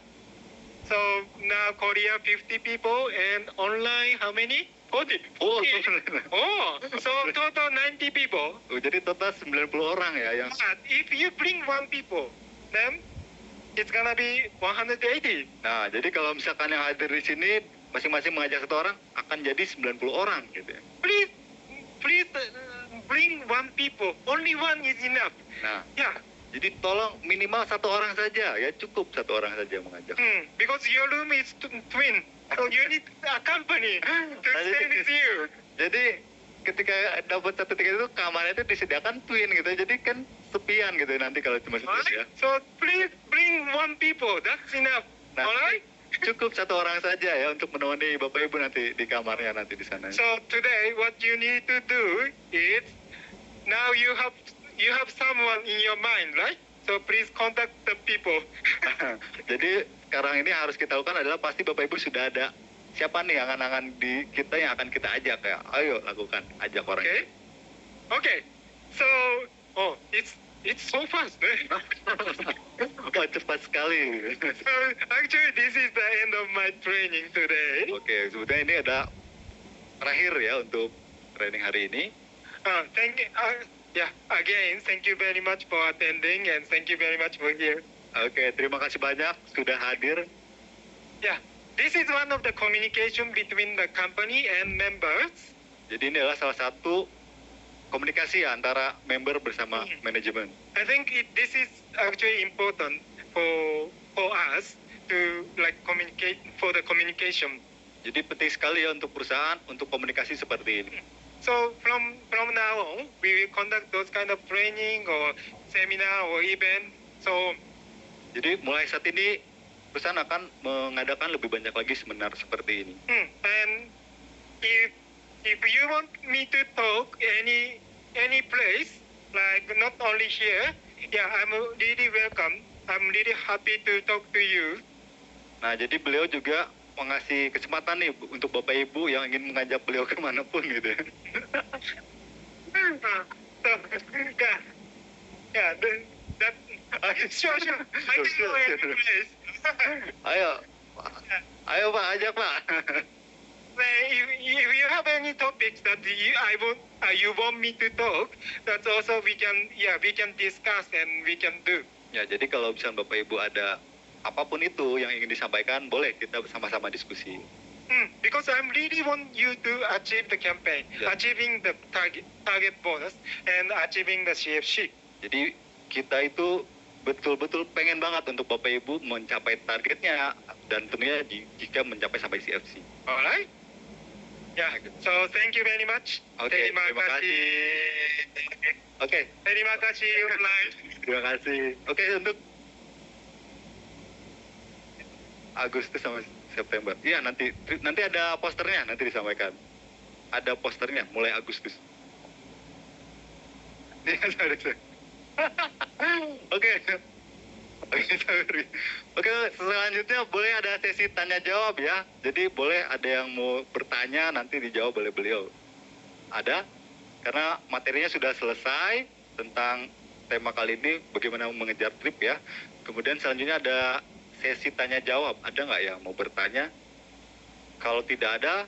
D: So now Korea 50 people and online how many? 40.
A: Oh,
D: So total 90 people.
A: jadi total 90 orang ya yang.
D: But if you bring one people, then it's gonna be 180.
A: Nah, jadi kalau misalkan yang hadir di sini masing-masing mengajak satu orang akan jadi 90 orang gitu ya.
D: Please bring one people. Only one is enough.
A: Nah,
D: Yeah.
A: jadi tolong minimal satu orang saja ya, cukup satu orang saja yang mengajak.
D: Because your room is twin. So you need a company to stay with you.
A: Jadi ketika dapat satu tiket itu kamarnya itu disediakan twin gitu, jadi kan sepian gitu nanti kalau cuma satu ya.
D: Alright? So please bring one people. That's enough.
A: Nah,
D: Alright?
A: cukup satu orang saja ya untuk menemani Bapak Ibu nanti di kamarnya nanti di sana.
D: So today what you need to do is now you have someone in your mind, right? So please contact the people.
A: Jadi sekarang ini harus kita lakukan adalah pasti Bapak Ibu sudah ada siapa nih angan-angan di kita yang akan kita ajak ya. Ayo lakukan, ajak orang.
D: Okay? Okay. So it's so fast. Eh?
A: Oh, cepat sekali.
D: So actually this is the end of my training today.
A: Oke, sebetulnya ini ada terakhir ya untuk training hari ini.
D: Thank you. Yeah, again, thank you very much for attending and thank you very much for here.
A: Oke, terima kasih banyak sudah hadir.
D: Yeah, this is one of the communication between the company and members.
A: Jadi ini adalah salah satu komunikasi antara member bersama manajemen.
D: I think this is actually important for us to like communicate for the communication.
A: Jadi penting sekali ya untuk perusahaan untuk komunikasi seperti ini.
D: So from now on, we will conduct those kind of training or seminar or event. So
A: Jadi mulai saat ini perusahaan akan mengadakan lebih banyak lagi seminar seperti ini.
D: and if you want me to talk any place, like not only here, yeah, I'm really welcome. I'm really happy to talk to you.
A: Nah, jadi beliau juga mengasih kesempatan nih untuk Bapak Ibu yang ingin mengajak beliau kemanapun gitu ya.
D: So, yeah, Sure. I can
A: Sure,
D: go any
A: sure.
D: place.
A: Ayo Pak, ajak Pak.
D: If you have any topics that you want me to talk, that's also we can discuss and we can do.
A: Ya, jadi kalau misalnya Bapak Ibu ada apapun itu yang ingin disampaikan, boleh kita sama-sama diskusi.
D: Because I really want you to achieve the campaign,
A: Yeah.
D: achieving the target bonus and achieving the CFC.
A: Jadi kita itu betul-betul pengen banget untuk Bapak Ibu mencapai targetnya dan tentunya jika mencapai sampai CFC.
D: Alright? Yeah. So thank you very much.
A: Oke, terima kasih. Oke,
D: Terima kasih online.
A: terima kasih. Oke, untuk Agustus sama September. Iya, nanti ada posternya, nanti disampaikan. Ada posternya mulai Agustus. Iya, sorry. Oke. Sorry. Oke, selanjutnya boleh ada sesi tanya jawab ya. Jadi boleh ada yang mau bertanya, nanti dijawab oleh beliau. Ada? Karena materinya sudah selesai tentang tema kali ini, bagaimana mengejar trip ya. Kemudian selanjutnya ada sesi tanya jawab. Ada nggak yang mau bertanya? Kalau tidak ada,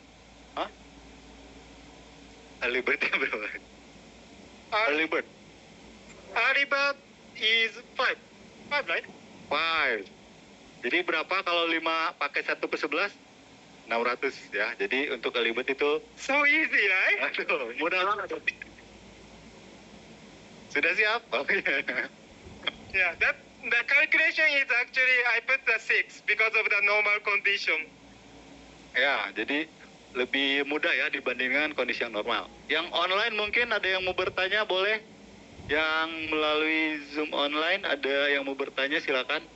A: early bird berapa? Early bird
D: Early bird is 5, right?
A: 5. Jadi berapa kalau 5 pakai 1/11? 600 ya. Jadi untuk early bird itu,
D: So easy, right?
A: aduh, mudah banget. Sudah siap? Oke.
D: Yeah, the calculation is actually I put the 6 because of the normal condition.
A: Ya, jadi lebih mudah ya dibandingkan kondisi yang normal. Yang online mungkin ada yang mau bertanya, boleh. Yang melalui Zoom online ada yang mau bertanya, silakan.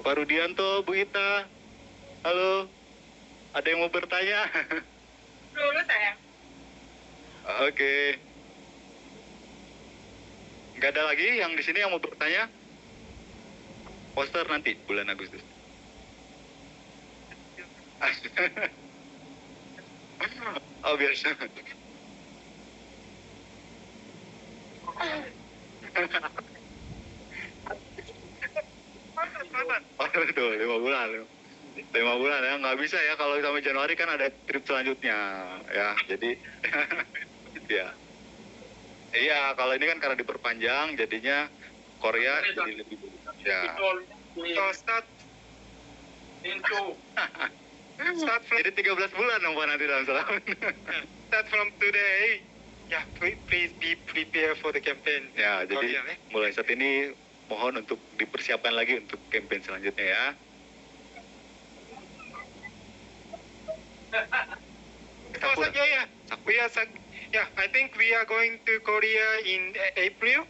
A: Pak Rudianto, Bu Ita, halo. Ada yang mau bertanya?
E: Dulu sayang.
A: Oke. Nggak ada lagi yang di sini yang mau bertanya? Poster nanti bulan Agustus. Oh biasa. Oh betul, 5 bulan. 5 bulan ya, nggak bisa ya kalau sampai Januari kan ada trip selanjutnya ya. Jadi ya. Iya, kalau ini kan karena diperpanjang jadinya Korea jadi lebih ya.
D: So start from
A: Jadi 13 bulan dong Pak nanti dalam setahun.
D: start from today. Yeah, please be prepared for the campaign.
A: Ya, jadi
D: Korea, eh?
A: mulai saat ini mohon untuk dipersiapkan lagi untuk campaign selanjutnya ya.
D: Oh, yeah. I think we are going to Korea in April.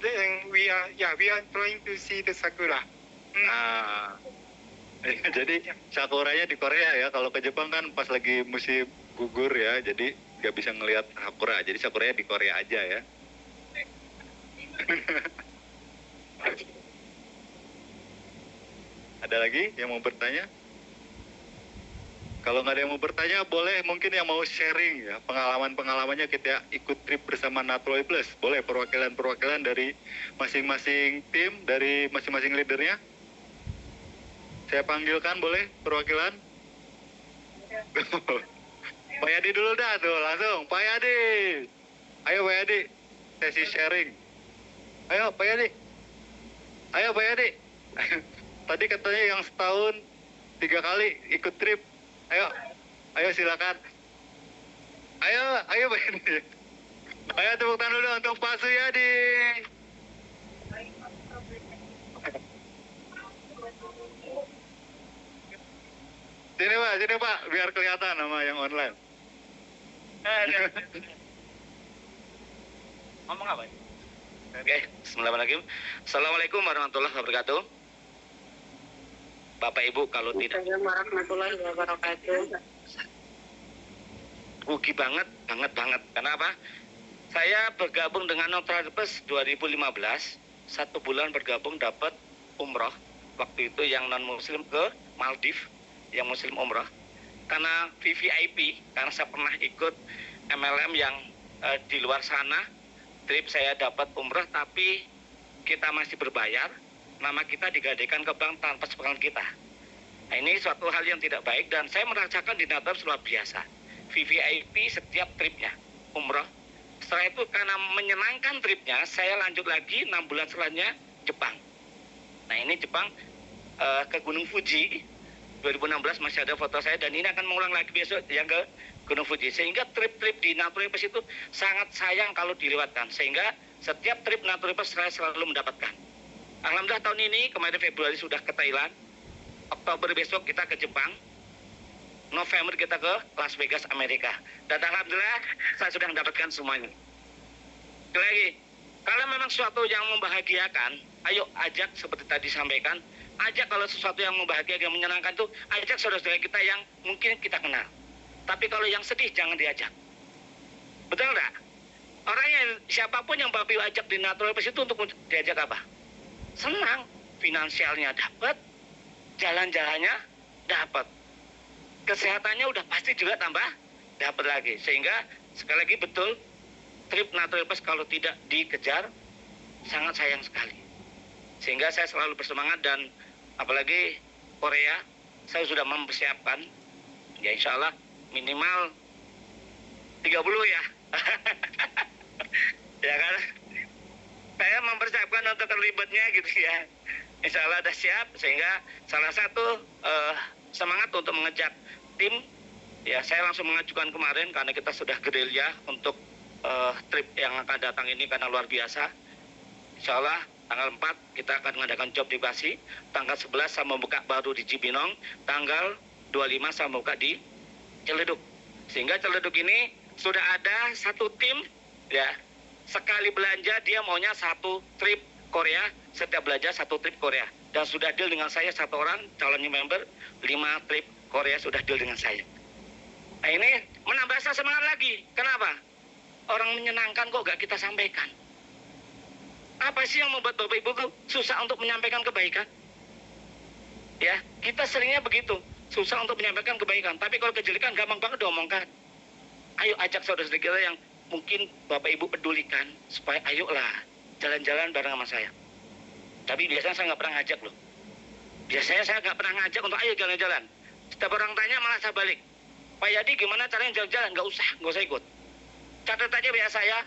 D: Then we are trying to see the sakura.
A: Nah, jadi sakuranya di Korea ya. Kalau ke Jepang kan pas lagi musim gugur ya, jadi nggak bisa ngelihat sakura. Jadi sakuranya di Korea aja ya. Ada lagi yang mau bertanya? Kalau nggak ada yang mau bertanya, boleh mungkin yang mau sharing ya pengalaman-pengalamannya kita ikut trip bersama Natroy Plus. Boleh perwakilan-perwakilan dari masing-masing tim, dari masing-masing leadernya. Saya panggilkan, boleh perwakilan? Pak Yadi dulu dah tuh, langsung. Pak Yadi. Ayo Pak Yadi, sesi sharing. Ayo Pak Yadi. Ayo Pak Yadi. Tadi katanya yang setahun 3 kali ikut trip. Ayo silakan. Ayo Pak Yadi. Ayo tepuk tangan dulu untuk Pak Suyadi. Sini Pak, biar kelihatan nama yang online.
C: Ngomong apa? Oke, bismillahirrahmanirrahim. Assalamualaikum warahmatullahi wabarakatuh. Bapak Ibu, kalau tidak
E: Assalamualaikum warahmatullahi wabarakatuh.
C: rugi banget. Kenapa? Saya bergabung dengan Notrapes 2015, 1 bulan bergabung dapat umroh. Waktu itu yang non muslim ke Maldives, yang muslim umroh. karena VVIP, karena saya pernah ikut MLM yang di luar sana, trip saya dapat umroh tapi kita masih berbayar, nama kita digadaikan ke bank tanpa sepengetahuan kita. Nah, ini suatu hal yang tidak baik dan saya merasakan di Natal luar biasa. VVIP setiap tripnya umroh. Setelah itu karena menyenangkan tripnya, saya lanjut lagi 6 bulan setelahnya Jepang. Nah ini Jepang ke Gunung Fuji 2016 masih ada foto saya dan ini akan mengulang lagi besok yang ke Gunung Fuji. Sehingga trip-trip di Naturalipes itu sangat sayang kalau dilewatkan. Sehingga setiap trip Naturalipes saya selalu mendapatkan. Alhamdulillah tahun ini kemarin Februari sudah ke Thailand. Oktober besok kita ke Jepang. November kita ke Las Vegas, Amerika. Dan alhamdulillah saya sudah mendapatkan semuanya. Sekali lagi, kalau memang sesuatu yang membahagiakan, ayo ajak seperti tadi sampaikan, ajak kalau sesuatu yang membahagiakan, yang menyenangkan itu, ajak saudara-saudara kita yang mungkin kita kenal. Tapi kalau yang sedih jangan diajak. Betul nggak? Orang yang siapapun yang Bapak Ibu ajak di Naturalipes itu untuk diajak apa? Senang, finansialnya dapat, jalan-jalannya dapat. Kesehatannya udah pasti juga tambah dapat lagi. Sehingga sekali lagi betul, trip Naturalipes kalau tidak dikejar sangat sayang sekali. Sehingga saya selalu bersemangat dan apalagi Korea saya sudah mempersiapkan ya insya Allah minimal 30 ya. Ya kan? Saya mempersiapkan untuk terlibatnya gitu ya. Insya Allah sudah siap sehingga salah satu semangat untuk mengejak tim ya saya langsung mengajukan kemarin karena kita sudah gerilya untuk trip yang akan datang ini karena luar biasa. Insya Allah tanggal 4 kita akan mengadakan job di Basi, tanggal 11 saya membuka baru di Cibinong, tanggal 25 saya membuka di Ciledug. Sehingga Ciledug ini sudah ada satu tim ya sekali belanja dia maunya satu trip Korea, setiap belanja satu trip Korea. Dan sudah deal dengan saya satu orang calon member 5 trip Korea sudah deal dengan saya. Nah ini menambah saya semangat lagi. Kenapa? Orang menyenangkan kok gak kita sampaikan. Apa sih yang membuat Bapak Ibu susah untuk menyampaikan kebaikan? Ya, kita seringnya begitu. Susah untuk menyampaikan kebaikan. Tapi kalau kejelekan gampang banget diomongkan. Ayo ajak saudara-saudara kita yang mungkin Bapak Ibu pedulikan. Supaya ayolah jalan-jalan bareng sama saya. Tapi biasanya saya nggak pernah ngajak loh. Biasanya saya nggak pernah ngajak untuk ayo jalan-jalan. Setiap orang tanya malah saya balik. Pak Yadi gimana caranya jalan-jalan? Nggak usah ikut. Catat aja biasa saya.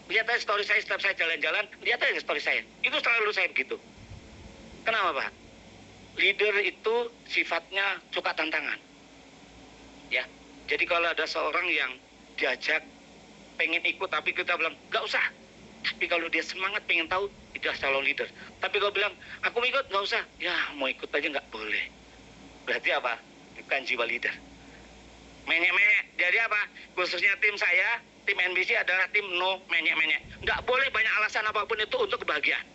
C: Lihat aja story saya setiap saya jalan-jalan. Lihat aja story saya. Itu selalu saya begitu. Kenapa Pak? Leader itu sifatnya suka tantangan. Ya. Jadi kalau ada seorang yang diajak pengen ikut tapi kita bilang nggak usah. Tapi kalau dia semangat pengen tahu, itu calon leader. Tapi kalau bilang, aku mau ikut, nggak usah. Ya, mau ikut aja nggak boleh. Berarti apa? Bukan jiwa leader. Menyek-menyek. Jadi apa? Khususnya tim saya, tim NBC adalah tim no menyek-menyek. Nggak boleh banyak alasan apapun itu untuk kebahagiaan.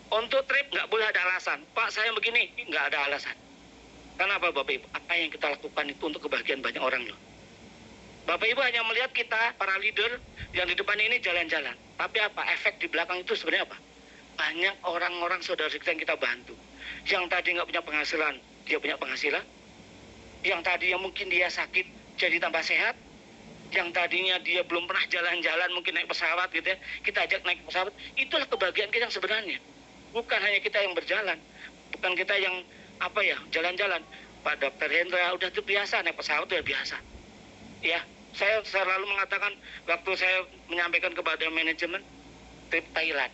C: Untuk trip nggak boleh ada alasan. Pak, saya begini, nggak ada alasan. Kenapa Bapak Ibu? Apa yang kita lakukan itu untuk kebahagiaan banyak orang loh. Bapak Ibu hanya melihat kita, para leader, yang di depan ini jalan-jalan. Tapi apa? Efek di belakang itu sebenarnya apa? Banyak orang-orang saudara kita yang kita bantu. Yang tadi nggak punya penghasilan, dia punya penghasilan. Yang tadi yang mungkin dia sakit, jadi tambah sehat. Yang tadinya dia belum pernah jalan-jalan, mungkin naik pesawat gitu ya. Kita ajak naik pesawat. Itulah kebahagiaan kita yang sebenarnya. Bukan hanya kita yang berjalan. Bukan kita yang, jalan-jalan. Pak Dr. Hendra, udah itu biasa, naik pesawat udah biasa. Ya, saya selalu mengatakan waktu saya menyampaikan kepada manajemen trip Thailand.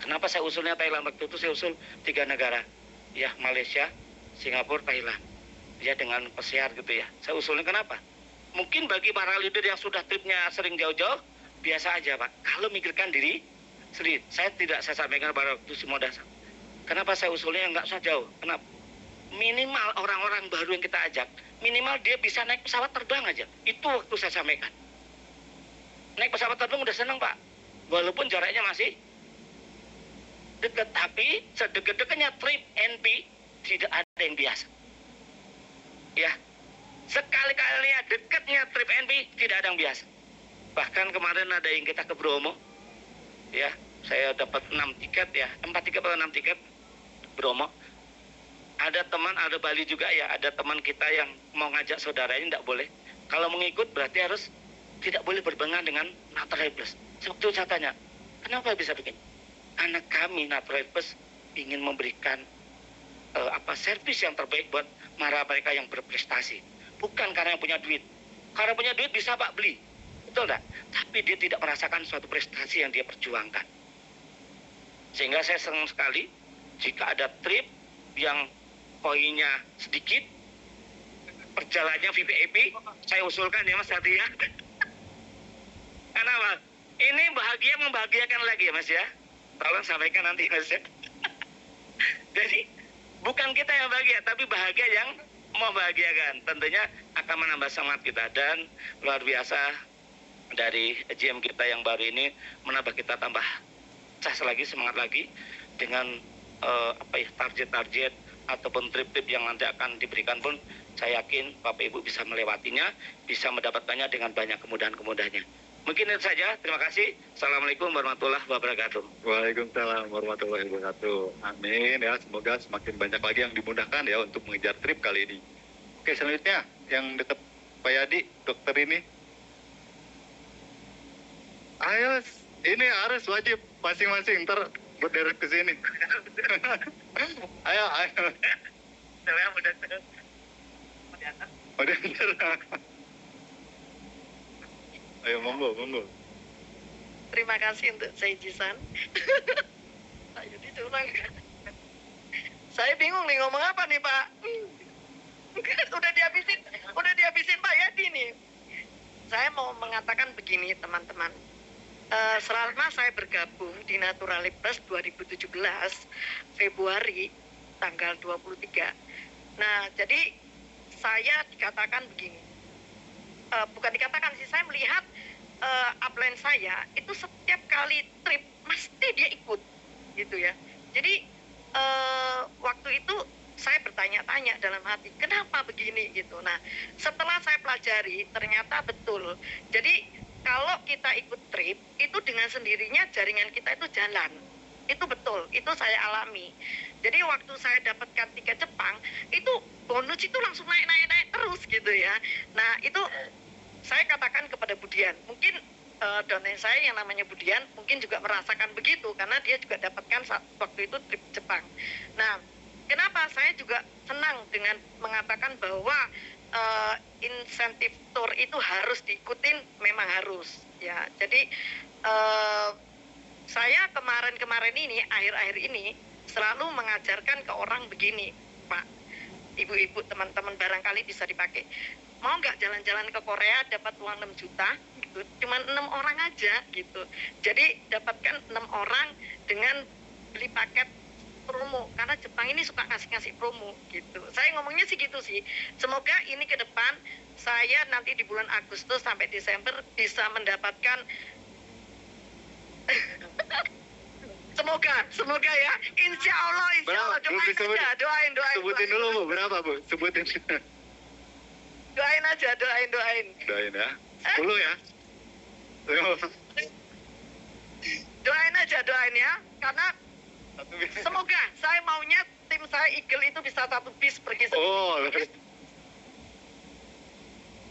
C: Kenapa saya usulnya Thailand? Waktu itu saya usul 3 negara. Ya, Malaysia, Singapura, Thailand. Ya, dengan pesiar gitu ya. Saya usulnya kenapa? Mungkin bagi para leader yang sudah tripnya sering jauh-jauh, biasa aja Pak. Kalau mikirkan diri sendiri, saya sampaikan pada waktu semua dasar. Kenapa saya usulnya nggak usah jauh? Kenapa? Minimal orang-orang baru yang kita ajak, minimal dia bisa naik pesawat terbang aja. Itu waktu saya sampaikan. Naik pesawat terbang udah senang Pak. Walaupun jaraknya masih dekat, tapi sedekat-dekatnya trip NP tidak ada yang biasa. Ya, sekali-kali dekatnya trip NP tidak ada yang biasa. Bahkan kemarin ada yang kita ke Bromo, ya, saya dapat 6 tiket ya, 4 tiket atau 6 tiket Bromo. ada teman, ada Bali juga ya, ada teman kita yang mau ngajak saudaranya tidak boleh. Kalau mengikut berarti harus tidak boleh berbarengan dengan Natural Plus. Waktu saya tanya, kenapa bisa begini? Karena kami Natural Plus ingin memberikan servis yang terbaik buat mereka yang berprestasi. Bukan karena yang punya duit. Karena punya duit bisa Pak beli, betul enggak? Tapi dia tidak merasakan suatu prestasi yang dia perjuangkan. Sehingga saya senang sekali jika ada trip yang poinnya sedikit, perjalanannya VIP, saya usulkan ya Mas Satria. Kenapa? Ini bahagia membahagiakan lagi ya Mas ya. Tolong sampaikan nanti Mas ya. Jadi bukan kita yang bahagia, tapi bahagia yang membahagiakan. Tentunya akan menambah semangat kita, dan luar biasa dari GM kita yang baru ini menambah kita tambah cas lagi, semangat lagi dengan target-target ataupun trip-trip yang nanti akan diberikan pun saya yakin Bapak Ibu bisa melewatinya, bisa mendapatkannya dengan banyak kemudahan-kemudahannya. Mungkin itu saja. Terima kasih. Assalamualaikum warahmatullahi wabarakatuh.
A: Waalaikumsalam warahmatullahi wabarakatuh. Amin ya, semoga semakin banyak lagi yang dimudahkan ya untuk mengejar trip kali ini. Oke, selanjutnya yang dekat Pak Yadi, dokter ini. Ayo, ini harus wajib masing-masing, ntar berderet ke sini. Ayo. Udah. Ayo, monggo.
E: Terima kasih untuk saya Jisan. Ayo diulang. Saya bingung nih ngomong apa nih Pak. Udah dihabisin Pak Yadi nih. Saya mau mengatakan begini teman-teman. Selama saya bergabung di Natural Plus 2017 Februari tanggal 23. Nah, jadi saya dikatakan begini. Bukan dikatakan sih, saya melihat upline saya itu setiap kali trip mesti dia ikut gitu ya. Jadi waktu itu saya bertanya-tanya dalam hati, kenapa begini gitu. Nah, setelah saya pelajari ternyata betul. Jadi kalau kita ikut trip itu dengan sendirinya jaringan kita itu jalan. Itu betul, itu saya alami. Jadi waktu saya dapatkan tiket Jepang, itu bonus itu langsung naik terus gitu ya. Nah, itu saya katakan kepada Budian, mungkin dosen saya yang namanya Budian mungkin juga merasakan begitu, karena dia juga dapatkan waktu itu trip Jepang. Nah, kenapa saya juga senang dengan mengatakan bahwa insentif tour itu harus diikutin, memang harus ya. Jadi saya kemarin ini, akhir-akhir ini selalu mengajarkan ke orang begini, Pak, ibu-ibu, teman-teman, barangkali bisa dipakai. Mau nggak jalan-jalan ke Korea dapat uang 6 juta gitu, cuman 6 orang aja gitu. Jadi dapatkan 6 orang dengan beli paket promo, karena Jepang ini suka ngasih promo gitu. Saya ngomongnya sih gitu sih. Semoga ini ke depan saya nanti di bulan Agustus sampai Desember bisa mendapatkan semoga ya. Insya Allah doain aja, doain.
A: Sebutin dulu Bu, berapa Bu? Sebutin.
E: Doain aja.
A: Doain ya. 10 ya.
E: Doain ya, karena semoga saya maunya tim saya Eagle itu bisa 1 bis pergi sendiri.
A: Oh.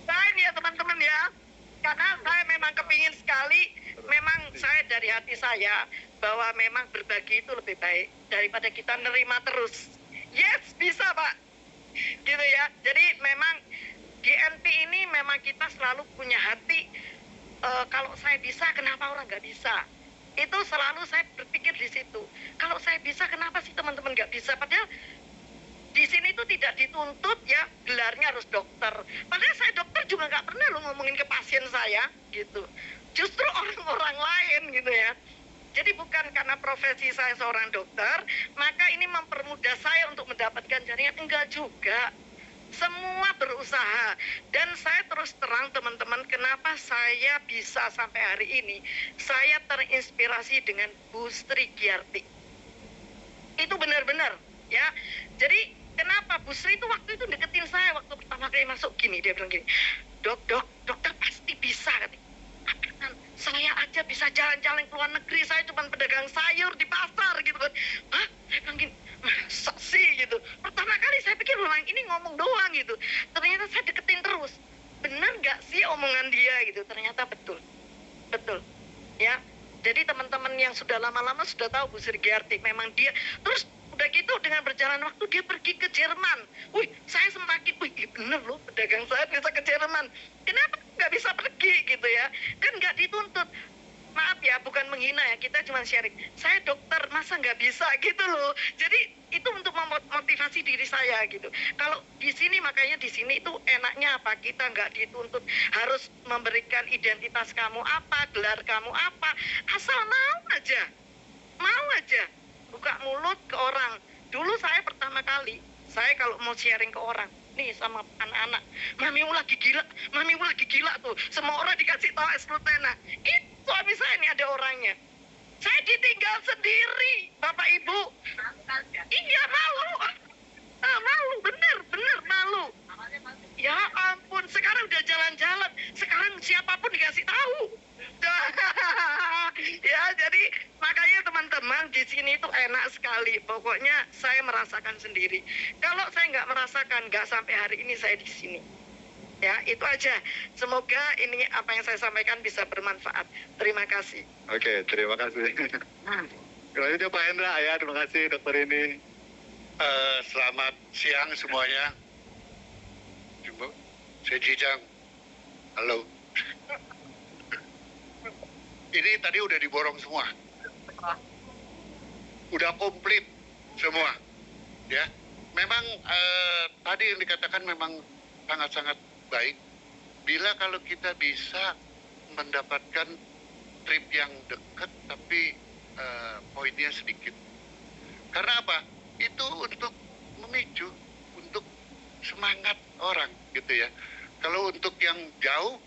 E: Doain ya teman-teman ya, karena saya memang kepingin sekali, memang saya dari hati saya bahwa memang berbagi itu lebih baik daripada kita nerima terus. Yes, bisa Pak, gitu ya. Jadi memang GNP ini memang kita selalu punya hati, kalau saya bisa kenapa orang nggak bisa. Itu selalu saya berpikir di situ. Kalau saya bisa, kenapa sih teman-teman nggak bisa? Padahal di sini itu tidak dituntut ya gelarnya harus dokter. Padahal saya dokter juga nggak pernah lo ngomongin ke pasien saya gitu. Justru orang-orang lain gitu ya. Jadi bukan karena profesi saya seorang dokter, maka ini mempermudah saya untuk mendapatkan jaringan. Enggak juga. Semua berusaha, dan saya terus terang teman-teman, kenapa saya bisa sampai hari ini, saya terinspirasi dengan Bu Sri Giarti. Itu benar-benar ya. Jadi kenapa Bu Sri itu waktu itu deketin saya waktu pertama kali masuk gini, dia bilang gini, dokter pasti bisa katanya. Saya aja bisa jalan-jalan ke luar negeri, saya cuma pedagang sayur di pasar gitu kan. Hah? Saya bilang gini, masa sih gitu. Pertama kali pikir orang ini ngomong doang gitu. Ternyata saya deketin terus. Benar nggak sih omongan dia gitu? Ternyata betul. Betul. Ya. Jadi teman-teman yang sudah lama-lama sudah tahu Bu Srigiarti, memang dia. Terus udah gitu dengan berjalan waktu dia pergi ke Jerman. Wih, saya semakin, wih bener loh pedagang saya bisa ke Jerman. Kenapa nggak bisa pergi gitu ya? Kan nggak dituntut. Maaf ya, bukan menghina ya, kita cuma sharing. Saya dokter, masa nggak bisa gitu loh. Jadi itu untuk memotivasi diri saya gitu. Kalau di sini, makanya di sini itu enaknya apa? Kita nggak dituntut harus memberikan identitas kamu apa, gelar kamu apa. Asal mau aja. Buka mulut ke orang. Dulu saya pertama kali, saya kalau mau sharing ke orang, nih sama anak-anak, mami lagi gila tuh. Semua orang dikasih tahu Esplutena. Itu suami saya ini ada orangnya. Saya ditinggal sendiri, Bapak Ibu. Iya, malu. Malu, bener malu. Ya ampun, sekarang udah jalan-jalan. Sekarang siapapun dikasih tahu. Ya, jadi makanya teman-teman di sini itu enak sekali. Pokoknya saya merasakan sendiri. Kalau saya nggak merasakan, nggak sampai hari ini saya di sini. Ya, itu aja. Semoga ini apa yang saya sampaikan bisa bermanfaat. Terima kasih.
A: Oke, terima kasih. Selanjutnya Pak Hendra ya, terima kasih dokter ini.
F: Selamat siang semuanya. Saya Jijang. Halo. Ini tadi udah diborong semua. Udah komplit semua. Ya. Memang tadi yang dikatakan memang sangat-sangat baik. Bila kalau kita bisa mendapatkan trip yang dekat tapi poinnya sedikit. Karena apa? Itu untuk memicu, untuk semangat orang gitu ya. Kalau untuk yang jauh,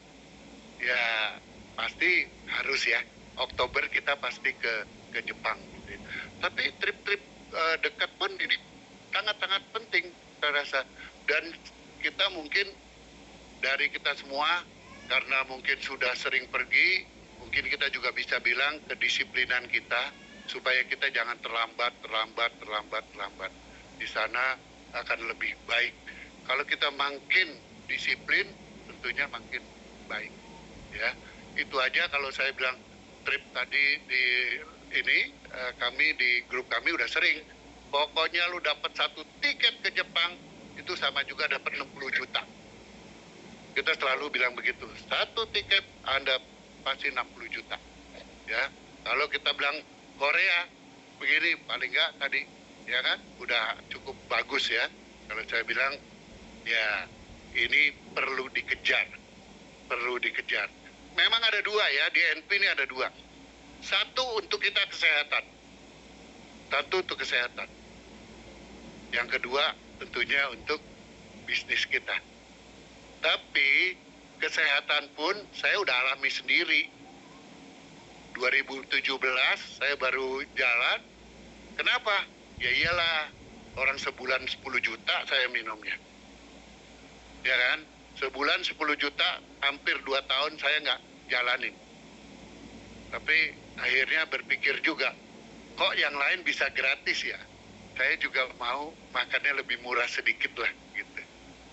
F: ya pasti harus ya. Oktober kita pasti ke Jepang gitu ya. Tapi trip-trip dekat pun ini sangat-sangat penting saya rasa. Dan kita mungkin dari kita semua, karena mungkin sudah sering pergi, mungkin kita juga bisa bilang kedisiplinan kita, supaya kita jangan terlambat. Di sana akan lebih baik. Kalau kita makin disiplin, tentunya makin baik. Ya, itu aja kalau saya bilang trip tadi di ini, kami di grup kami udah sering. Pokoknya lu dapat 1 tiket ke Jepang, itu sama juga dapat 60 juta. Kita selalu bilang begitu. 1 tiket Anda pasti 60 juta. Ya, kalau kita bilang Korea begini paling enggak tadi ya kan udah cukup bagus ya. Kalau saya bilang ya ini perlu dikejar. Memang ada 2 ya, di NP ini ada 2. 1 untuk kita kesehatan. Yang kedua tentunya untuk bisnis kita. Tapi kesehatan pun saya udah alami sendiri. 2017 saya baru jalan. Kenapa? Ya iyalah, orang sebulan 10 juta saya minumnya. Ya kan? Sebulan 10 juta, hampir 2 tahun saya nggak jalanin. Tapi akhirnya berpikir juga, kok yang lain bisa gratis ya? Saya juga mau makannya lebih murah sedikit lah gitu.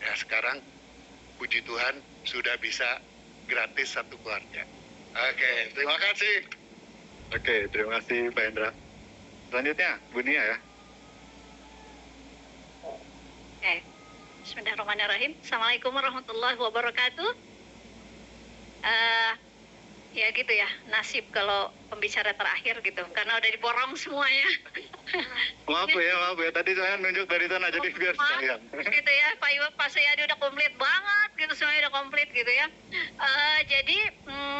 F: Ya sekarang puji Tuhan sudah bisa gratis 1 keluarga. Oke, terima kasih.
A: Oke, terima kasih Pak Hendra. Selanjutnya Bu Nia ya.
G: Oke. Bismillahirrahmanirrahim. Assalamualaikum warahmatullahi wabarakatuh. Ya gitu ya, nasib kalau pembicara terakhir gitu, karena udah diborong semuanya.
A: Maaf ya, tadi saya nunjuk dari sana jadi biar sayang.
G: Gitu ya, Pak Suyadi udah komplit banget gitu, semuanya udah komplit gitu ya. Jadi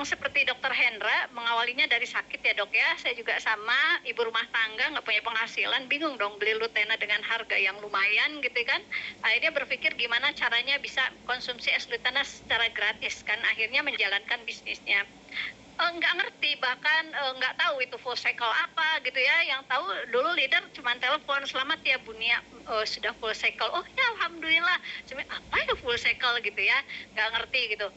G: seperti Dokter Hendra, mengawalinya dari sakit ya dok ya, saya juga sama, ibu rumah tangga nggak punya penghasilan, bingung dong beli Lutena dengan harga yang lumayan gitu kan. Akhirnya berpikir gimana caranya bisa konsumsi es Lutena secara gratis kan, akhirnya menjalankan bisnisnya. Nggak ngerti, bahkan nggak tahu itu full cycle apa gitu ya. Yang tahu dulu leader cuma telepon, selamat ya Bu Nia, sudah full cycle. Oh ya alhamdulillah. Cuma apa ya full cycle gitu ya, nggak ngerti gitu.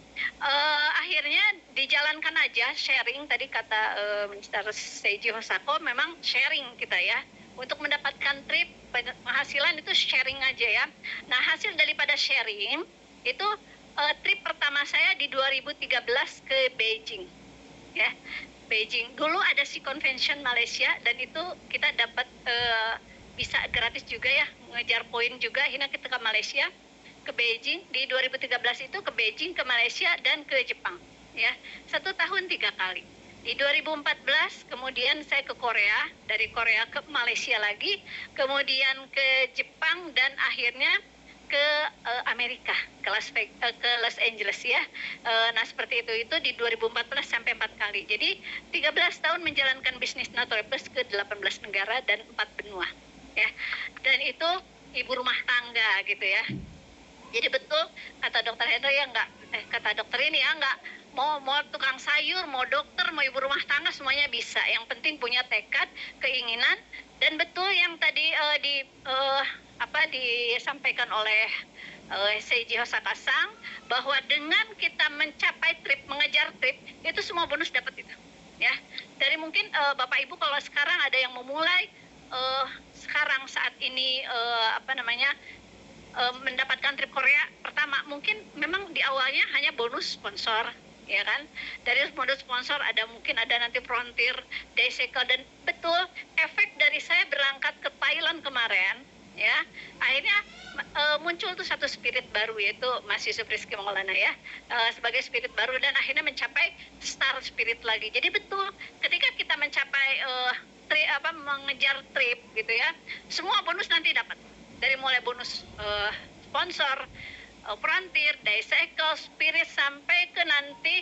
G: Akhirnya dijalankan aja, sharing tadi kata Mr. Seiji Hosako, memang sharing kita ya. untuk mendapatkan trip penghasilan itu sharing aja ya. Nah, hasil daripada sharing itu trip pertama saya di 2013 ke Beijing. Ya. Beijing. Dulu ada si convention Malaysia dan itu kita dapat bisa gratis juga ya, ngejar poin juga. Akhirnya kita ke Malaysia, ke Beijing. Di 2013 itu ke Beijing, ke Malaysia dan ke Jepang. Ya, 1 tahun 3 kali. Di 2014 kemudian saya ke Korea, dari Korea ke Malaysia lagi, kemudian ke Jepang dan akhirnya ke Amerika, ke Los Angeles ya. Nah seperti itu di 2014 sampai 4 kali. Jadi 13 tahun menjalankan bisnis Nature Plus ke 18 negara dan 4 benua ya. Dan itu ibu rumah tangga gitu ya. Jadi betul kata dokter Hendra ya, kata dokter ini ya, enggak mau tukang sayur, mau dokter, mau ibu rumah tangga semuanya bisa. Yang penting punya tekad, keinginan, dan betul yang tadi disampaikan oleh Seiji Hosaka-san bahwa dengan kita mencapai trip, mengejar trip, itu semua bonus dapat itu. Ya, dari mungkin Bapak Ibu kalau sekarang ada yang memulai sekarang saat ini mendapatkan trip Korea pertama, mungkin memang di awalnya hanya bonus sponsor, ya kan? Dari bonus sponsor mungkin ada nanti Frontier, Daycycle, dan betul efek dari saya berangkat ke Thailand kemarin, ya akhirnya muncul tuh satu spirit baru, yaitu Mas Yusuf Rizky Maulana ya, sebagai spirit baru, dan akhirnya mencapai star spirit lagi. Jadi betul ketika kita mencapai mengejar trip gitu ya, semua bonus nanti dapat. Dari mulai bonus sponsor, Frontier, Daycycle, Spirit, sampai ke nanti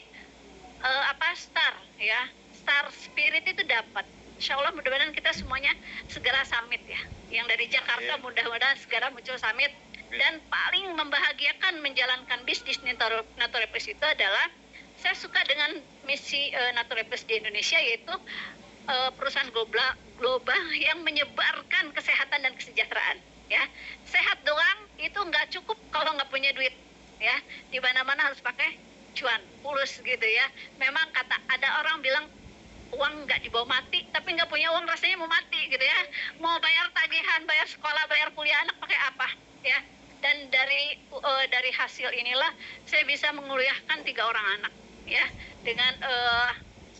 G: star ya, star spirit itu dapat. Insya Allah mudah-mudahan kita semuanya segera summit ya. Yang dari Jakarta mudah-mudahan segera muncul summit. Dan paling membahagiakan menjalankan bisnis Nature Plus itu adalah saya suka dengan misi Nature Plus di Indonesia, yaitu perusahaan global yang menyebarkan kesehatan dan kesejahteraan. Ya, sehat doang itu nggak cukup kalau nggak punya duit ya. Di mana-mana harus pakai cuan, pulus gitu ya. Memang ada orang bilang uang nggak dibawa mati, tapi nggak punya uang rasanya mau mati gitu ya. Mau bayar tagihan, bayar sekolah, bayar kuliah anak pakai apa ya. Dan dari hasil inilah saya bisa menguliahkan 3 orang anak ya, dengan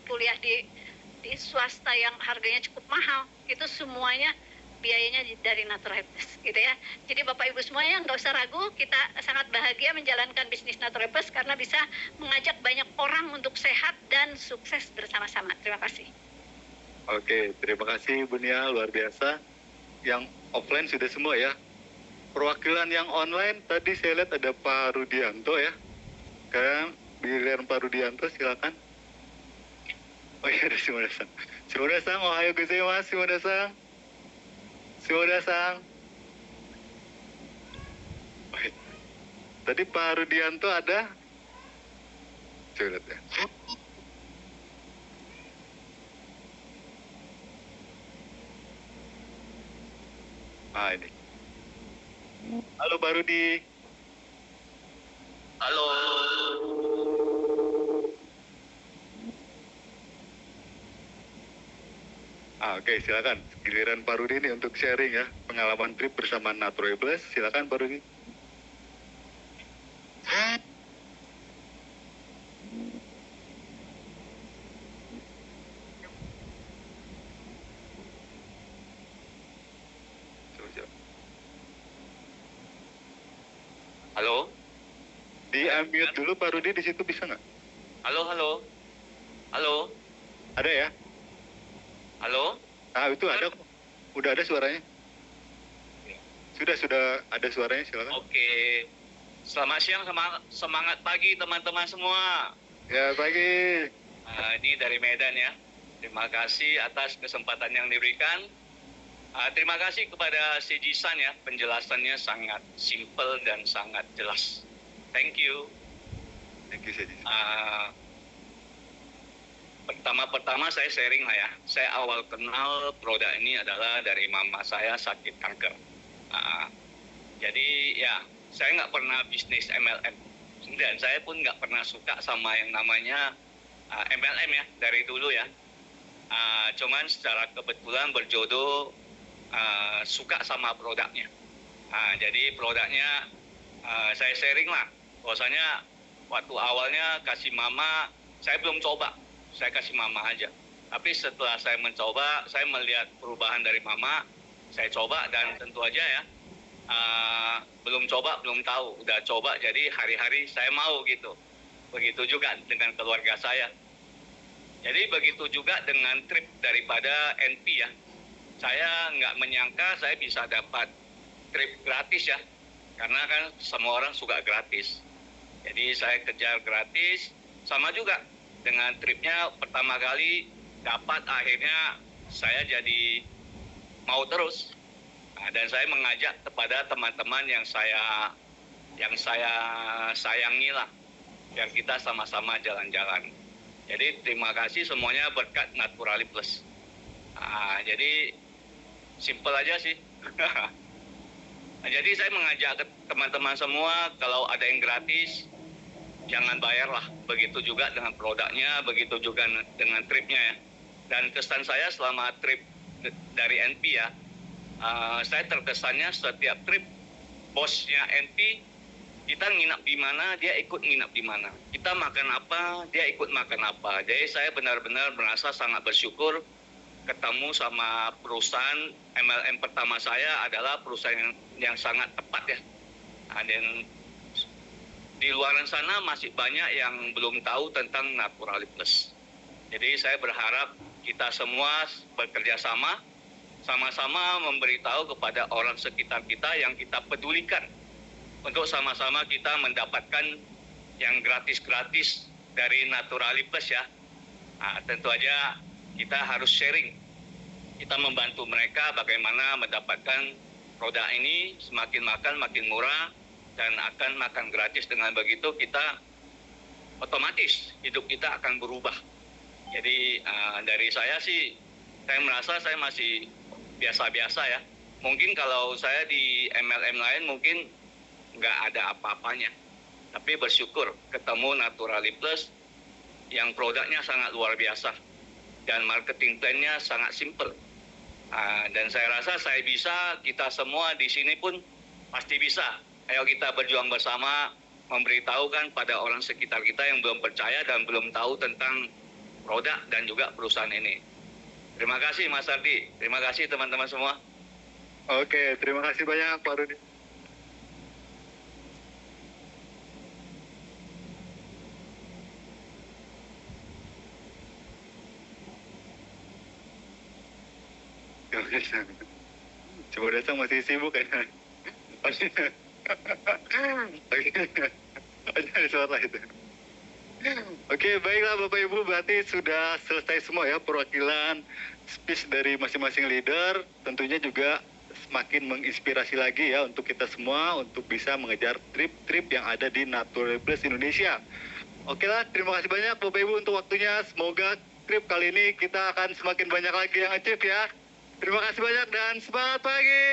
G: kuliah di swasta yang harganya cukup mahal. Itu semuanya biayanya dari Nature Plus gitu ya. Jadi Bapak Ibu semuanya nggak usah ragu, kita sangat bahagia menjalankan bisnis Nature Plus karena bisa mengajak banyak orang untuk sehat dan sukses bersama-sama. Terima kasih.
A: Oke, terima kasih Bu Nia, luar biasa. Yang offline sudah semua ya. Perwakilan yang online tadi saya lihat ada Pak Rudianto ya. Kan, Biliran Pak Rudianto silakan. Oh iya, ada Shimoda-san. Shimoda-san, ohayo gozaimasu, Shimoda-san. Shimoda-san. Tadi Pak Rudianto ada? Coba lihat ya. Ini. Halo Pak Rudi.
C: Halo.
A: Oke, silakan. Giliran Pak Rudi ini untuk sharing ya, pengalaman trip bersama Nature Plus. Silakan Pak Rudi.
B: Halo?
A: Di-unmute dulu Pak Rudi, di situ bisa nggak?
B: Halo?
A: Ada ya?
B: Halo?
A: Itu ada. Udah ada suaranya. Sudah ada suaranya, silakan.
B: Oke. Selamat siang, semangat pagi teman-teman semua.
A: Ya, pagi.
B: Ini dari Medan ya. Terima kasih atas kesempatan yang diberikan. Terima kasih kepada Seiji-san ya, penjelasannya sangat simple dan sangat jelas. Thank you.
A: Thank you, Seiji.
B: Pertama saya sharing lah ya. Saya awal kenal produk ini adalah dari mama saya sakit kanker. Jadi ya, saya nggak pernah bisnis MLM. Dan saya pun nggak pernah suka sama yang namanya MLM ya, dari dulu ya. Cuman secara kebetulan berjodoh
H: suka sama produknya. Jadi produknya saya sharing lah. Bahwasanya waktu awalnya kasih mama, saya belum coba, saya kasih mama aja. Tapi setelah saya mencoba, saya melihat perubahan dari mama, saya coba dan tentu aja ya, belum coba belum tahu, udah coba jadi hari-hari saya mau gitu. Begitu juga dengan keluarga saya. Jadi begitu juga dengan trip daripada NP ya. Saya nggak menyangka saya bisa dapat trip gratis ya. Karena kan semua orang suka gratis. Jadi saya kejar gratis. Sama juga dengan tripnya pertama kali dapat, akhirnya saya jadi mau terus. Dan saya mengajak kepada teman-teman yang saya sayangi lah, biar kita sama-sama jalan-jalan. Jadi terima kasih semuanya berkat Naturali Plus. Jadi simple aja sih. Jadi saya mengajak ke teman-teman semua, kalau ada yang gratis jangan bayar lah. Begitu juga dengan produknya, begitu juga dengan tripnya ya. Dan kesan saya selama trip dari NP ya, saya terkesannya setiap trip bosnya NP, kita nginap di mana, dia ikut nginap di mana. Kita makan apa, dia ikut makan apa. Jadi saya benar-benar merasa sangat bersyukur ketemu sama perusahaan MLM pertama saya adalah perusahaan yang sangat tepat ya. Dan di luar sana masih banyak yang belum tahu tentang Naturali Plus. Jadi saya berharap kita semua bekerja sama-sama memberitahu kepada orang sekitar kita yang kita pedulikan, untuk sama-sama kita mendapatkan yang gratis-gratis dari Naturali Plus ya. Tentu aja kita harus sharing. Kita membantu mereka bagaimana mendapatkan produk ini, semakin makan makin murah dan akan makan gratis. Dengan begitu kita otomatis hidup kita akan berubah. Jadi dari saya sih, saya merasa saya masih biasa-biasa ya. Mungkin kalau saya di MLM lain mungkin nggak ada apa-apanya. Tapi bersyukur ketemu Naturali Plus yang produknya sangat luar biasa dan marketing plan-nya sangat simple. Dan saya rasa saya bisa, kita semua di sini pun pasti bisa. Ayo kita berjuang bersama, memberitahukan pada orang sekitar kita yang belum percaya dan belum tahu tentang produk dan juga perusahaan ini. Terima kasih Mas Ardi, terima kasih teman-teman semua.
A: Oke, terima kasih banyak Pak Rudi. Coba datang masih sibuk kayaknya. Ada suara itu. Oke, baiklah Bapak Ibu, berarti sudah selesai semua ya perwakilan speech dari masing-masing leader. Tentunya juga semakin menginspirasi lagi ya untuk kita semua untuk bisa mengejar trip-trip yang ada di Naturali Plus Indonesia. Oke lah, terima kasih banyak Bapak Ibu untuk waktunya. Semoga trip kali ini kita akan semakin banyak lagi yang achieve ya. Terima kasih banyak dan semangat pagi.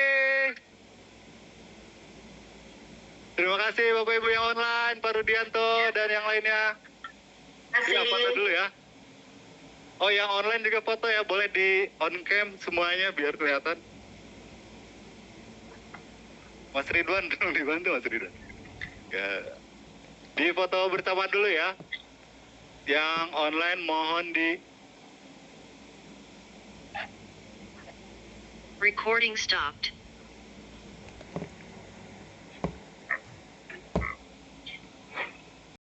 A: Terima kasih Bapak Ibu yang online, Pak Rudianto dan yang lainnya. Iya, foto dulu ya. Oh, yang online juga foto ya, boleh di on cam semuanya biar kelihatan. Mas Ridwan, tolong dibantu Mas Ridwan. Ya. Di foto bersama dulu ya. Yang online mohon di
I: Recording stopped.